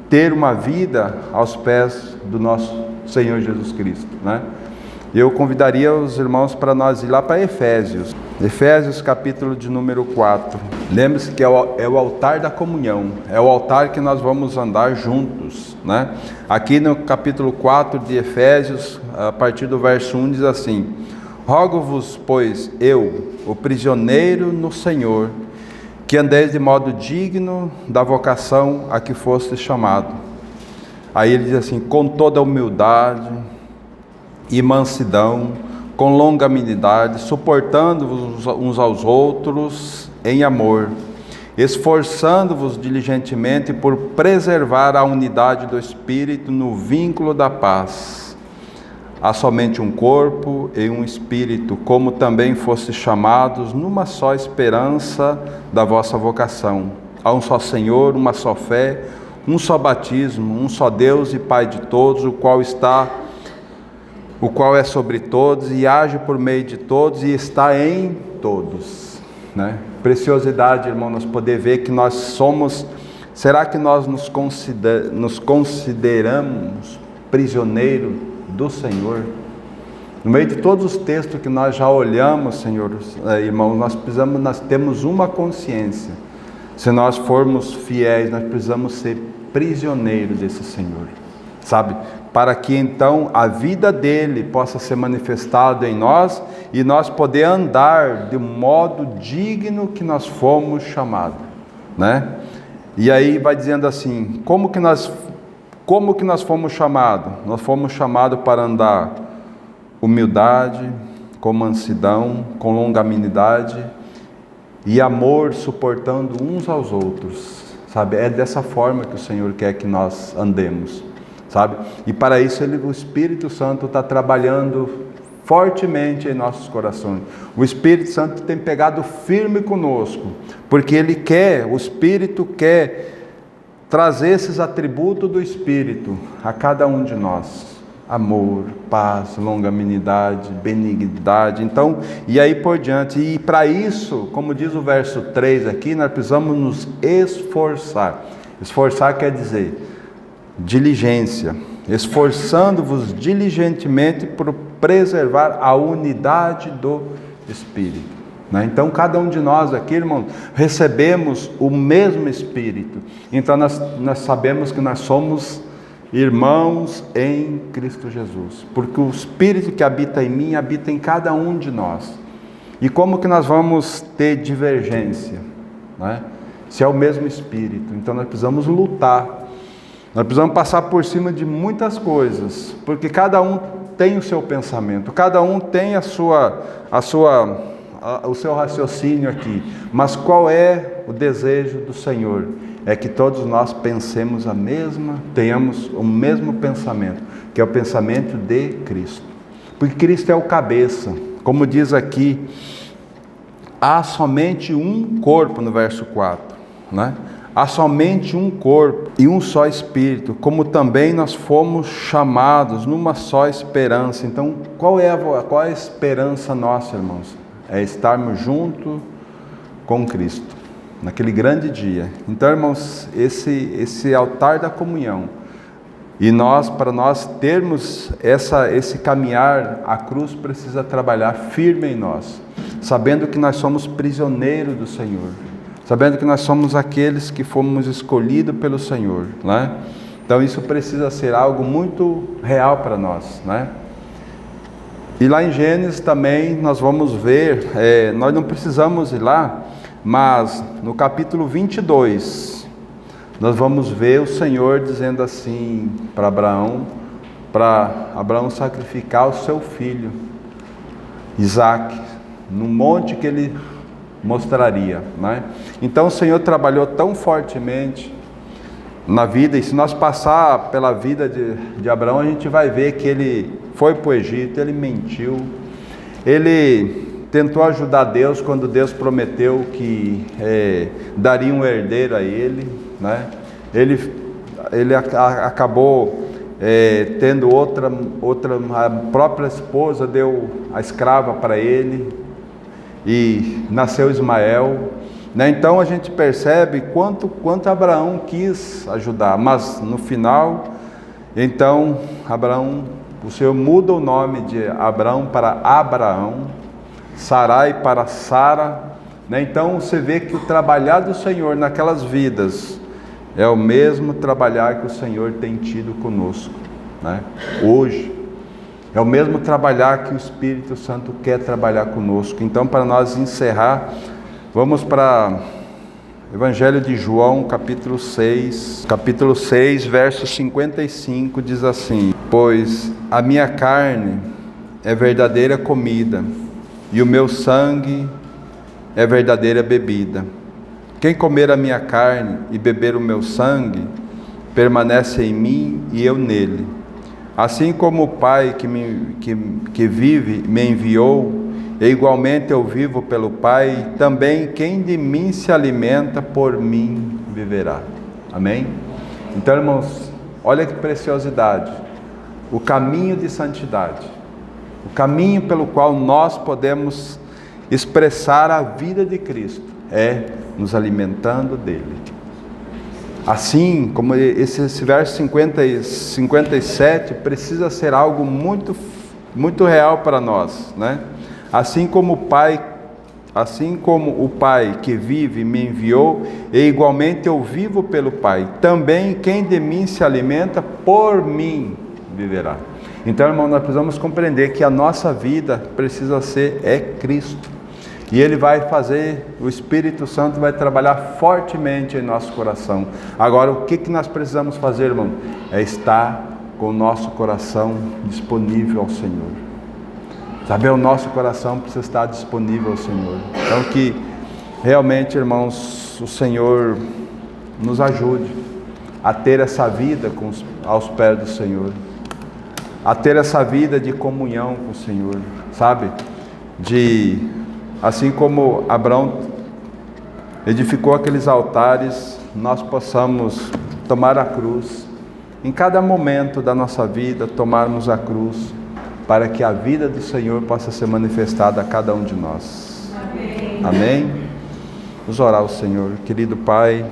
ter uma vida aos pés do nosso Senhor Jesus Cristo, né? Eu convidaria os irmãos para nós ir lá para Efésios, capítulo de número 4. Lembre-se que é o altar da comunhão, é o altar que nós vamos andar juntos, né? Aqui no capítulo 4 de Efésios, a partir do verso 1, diz assim: rogo-vos, pois, eu, o prisioneiro no Senhor, que andeis de modo digno da vocação a que foste chamado. Aí ele diz assim: com toda humildade e mansidão, com longanimidade, suportando-vos uns aos outros em amor, esforçando-vos diligentemente por preservar a unidade do Espírito no vínculo da paz. Há somente um corpo e um Espírito, como também fostes chamados numa só esperança da vossa vocação. Há um só Senhor, uma só fé, um só batismo, um só Deus e Pai de todos, o qual é sobre todos e age por meio de todos e está em todos, né? Preciosidade, irmão, nós poder ver que nós somos. Será que nós nos consideramos prisioneiros do Senhor? No meio de todos os textos que nós já olhamos, Senhor, irmão, nós temos uma consciência. Se nós formos fiéis, nós precisamos ser prisioneiros desse Senhor, sabe? Para que então a vida dele possa ser manifestada em nós e nós poder andar de modo digno que nós fomos chamados, né? E aí vai dizendo assim, como que nós fomos chamados? Nós fomos chamados para andar humildade, com mansidão, com longanimidade e amor, suportando uns aos outros, sabe? É dessa forma que o Senhor quer que nós andemos, sabe? E para isso o Espírito Santo está trabalhando fortemente em nossos corações. O Espírito Santo tem pegado firme conosco, porque o Espírito quer trazer esses atributos do Espírito a cada um de nós. Amor, paz, longanimidade, benignidade, então, e aí por diante. E para isso, como diz o verso 3 aqui, nós precisamos nos esforçar. Esforçar quer dizer diligência, esforçando-vos diligentemente por preservar a unidade do Espírito, né? Então cada um de nós aqui, irmãos, recebemos o mesmo Espírito, então nós sabemos que nós somos irmãos em Cristo Jesus, porque o Espírito que habita em mim, habita em cada um de nós. E como que nós vamos ter divergência, né? Se é o mesmo Espírito, então nós precisamos lutar. Nós precisamos passar por cima de muitas coisas, porque cada um tem o seu pensamento, cada um tem o seu raciocínio aqui. Mas qual é o desejo do Senhor? É que todos nós pensemos tenhamos o mesmo pensamento, que é o pensamento de Cristo. Porque Cristo é o cabeça, como diz aqui, há somente um corpo no verso 4, né? Há somente um corpo e um só Espírito, como também nós fomos chamados numa só esperança. Então, qual é a esperança nossa, irmãos? É estarmos juntos com Cristo, naquele grande dia. Então, irmãos, esse altar da comunhão, e para nós termos esse caminhar, a cruz precisa trabalhar firme em nós, sabendo que nós somos prisioneiros do Senhor, sabendo que nós somos aqueles que fomos escolhidos pelo Senhor, né? Então isso precisa ser algo muito real para nós, né? E lá em Gênesis também nós vamos ver, nós não precisamos ir lá, mas no capítulo 22, nós vamos ver o Senhor dizendo assim para Abraão sacrificar o seu filho, Isaque, no monte que ele mostraria, né? Então o Senhor trabalhou tão fortemente na vida, e se nós passar pela vida de Abraão, a gente vai ver que ele foi para o Egito, ele mentiu, ele tentou ajudar Deus quando Deus prometeu que daria um herdeiro a ele, né? Ele acabou tendo outra, a própria esposa deu a escrava para ele, e nasceu Ismael, né? Então a gente percebe quanto Abraão quis ajudar, mas no final, então o Senhor muda o nome de Abraão para Abraão, Sarai para Sara, né? Então você vê que o trabalhar do Senhor naquelas vidas é o mesmo trabalhar que o Senhor tem tido conosco, né? Hoje é o mesmo trabalhar que o Espírito Santo quer trabalhar conosco. Então, para nós encerrar, vamos para Evangelho de João, capítulo 6, verso 55, diz assim: pois a minha carne é verdadeira comida, e o meu sangue é verdadeira bebida. Quem comer a minha carne e beber o meu sangue, permanece em mim e eu nele. Assim como o Pai que vive me enviou, e igualmente eu vivo pelo Pai, também quem de mim se alimenta, por mim viverá. Amém? Então, irmãos, olha que preciosidade. O caminho de santidade, o caminho pelo qual nós podemos expressar a vida de Cristo, é nos alimentando dele. Assim como esse verso 50 e 57 precisa ser algo muito, muito real para nós, né? Assim como o Pai que vive me enviou, e igualmente eu vivo pelo Pai, também quem de mim se alimenta, por mim viverá. Então, irmão, nós precisamos compreender que a nossa vida precisa ser Cristo. E Ele vai fazer, o Espírito Santo vai trabalhar fortemente em nosso coração. Agora, o que nós precisamos fazer, irmão? É estar com o nosso coração disponível ao Senhor. Sabe, o nosso coração precisa estar disponível ao Senhor. Então, que realmente, irmãos, o Senhor nos ajude a ter essa vida aos pés do Senhor. A ter essa vida de comunhão com o Senhor, sabe? Assim como Abraão edificou aqueles altares, nós possamos tomar a cruz, em cada momento da nossa vida, tomarmos a cruz, para que a vida do Senhor possa ser manifestada a cada um de nós. Amém? Amém? Vamos orar ao Senhor. Querido Pai,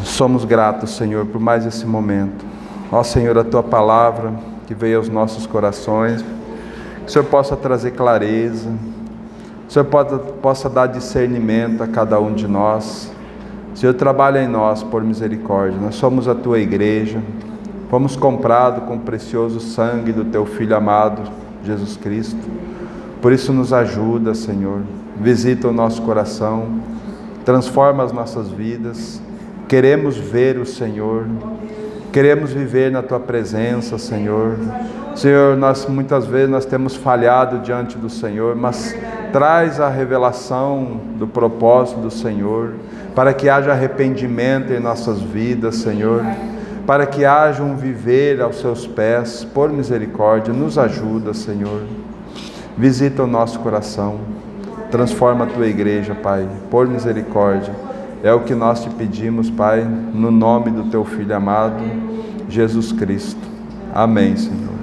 somos gratos, Senhor, por mais esse momento. Ó Senhor, a Tua palavra que veio aos nossos corações, que o Senhor possa trazer clareza, o Senhor possa dar discernimento a cada um de nós. O Senhor, trabalha em nós por misericórdia. Nós somos a Tua igreja, fomos comprados com o precioso sangue do Teu Filho amado, Jesus Cristo. Por isso nos ajuda, Senhor. Visita o nosso coração, transforma as nossas vidas. Queremos ver o Senhor, queremos viver na Tua presença, Senhor. Senhor, muitas vezes nós temos falhado diante do Senhor, mas traz a revelação do propósito do Senhor, para que haja arrependimento em nossas vidas, Senhor, para que haja um viver aos Seus pés, por misericórdia. Nos ajuda, Senhor. Visita o nosso coração, transforma a Tua igreja, Pai, por misericórdia. É o que nós te pedimos, Pai, no nome do Teu Filho amado, Jesus Cristo. Amém, Senhor.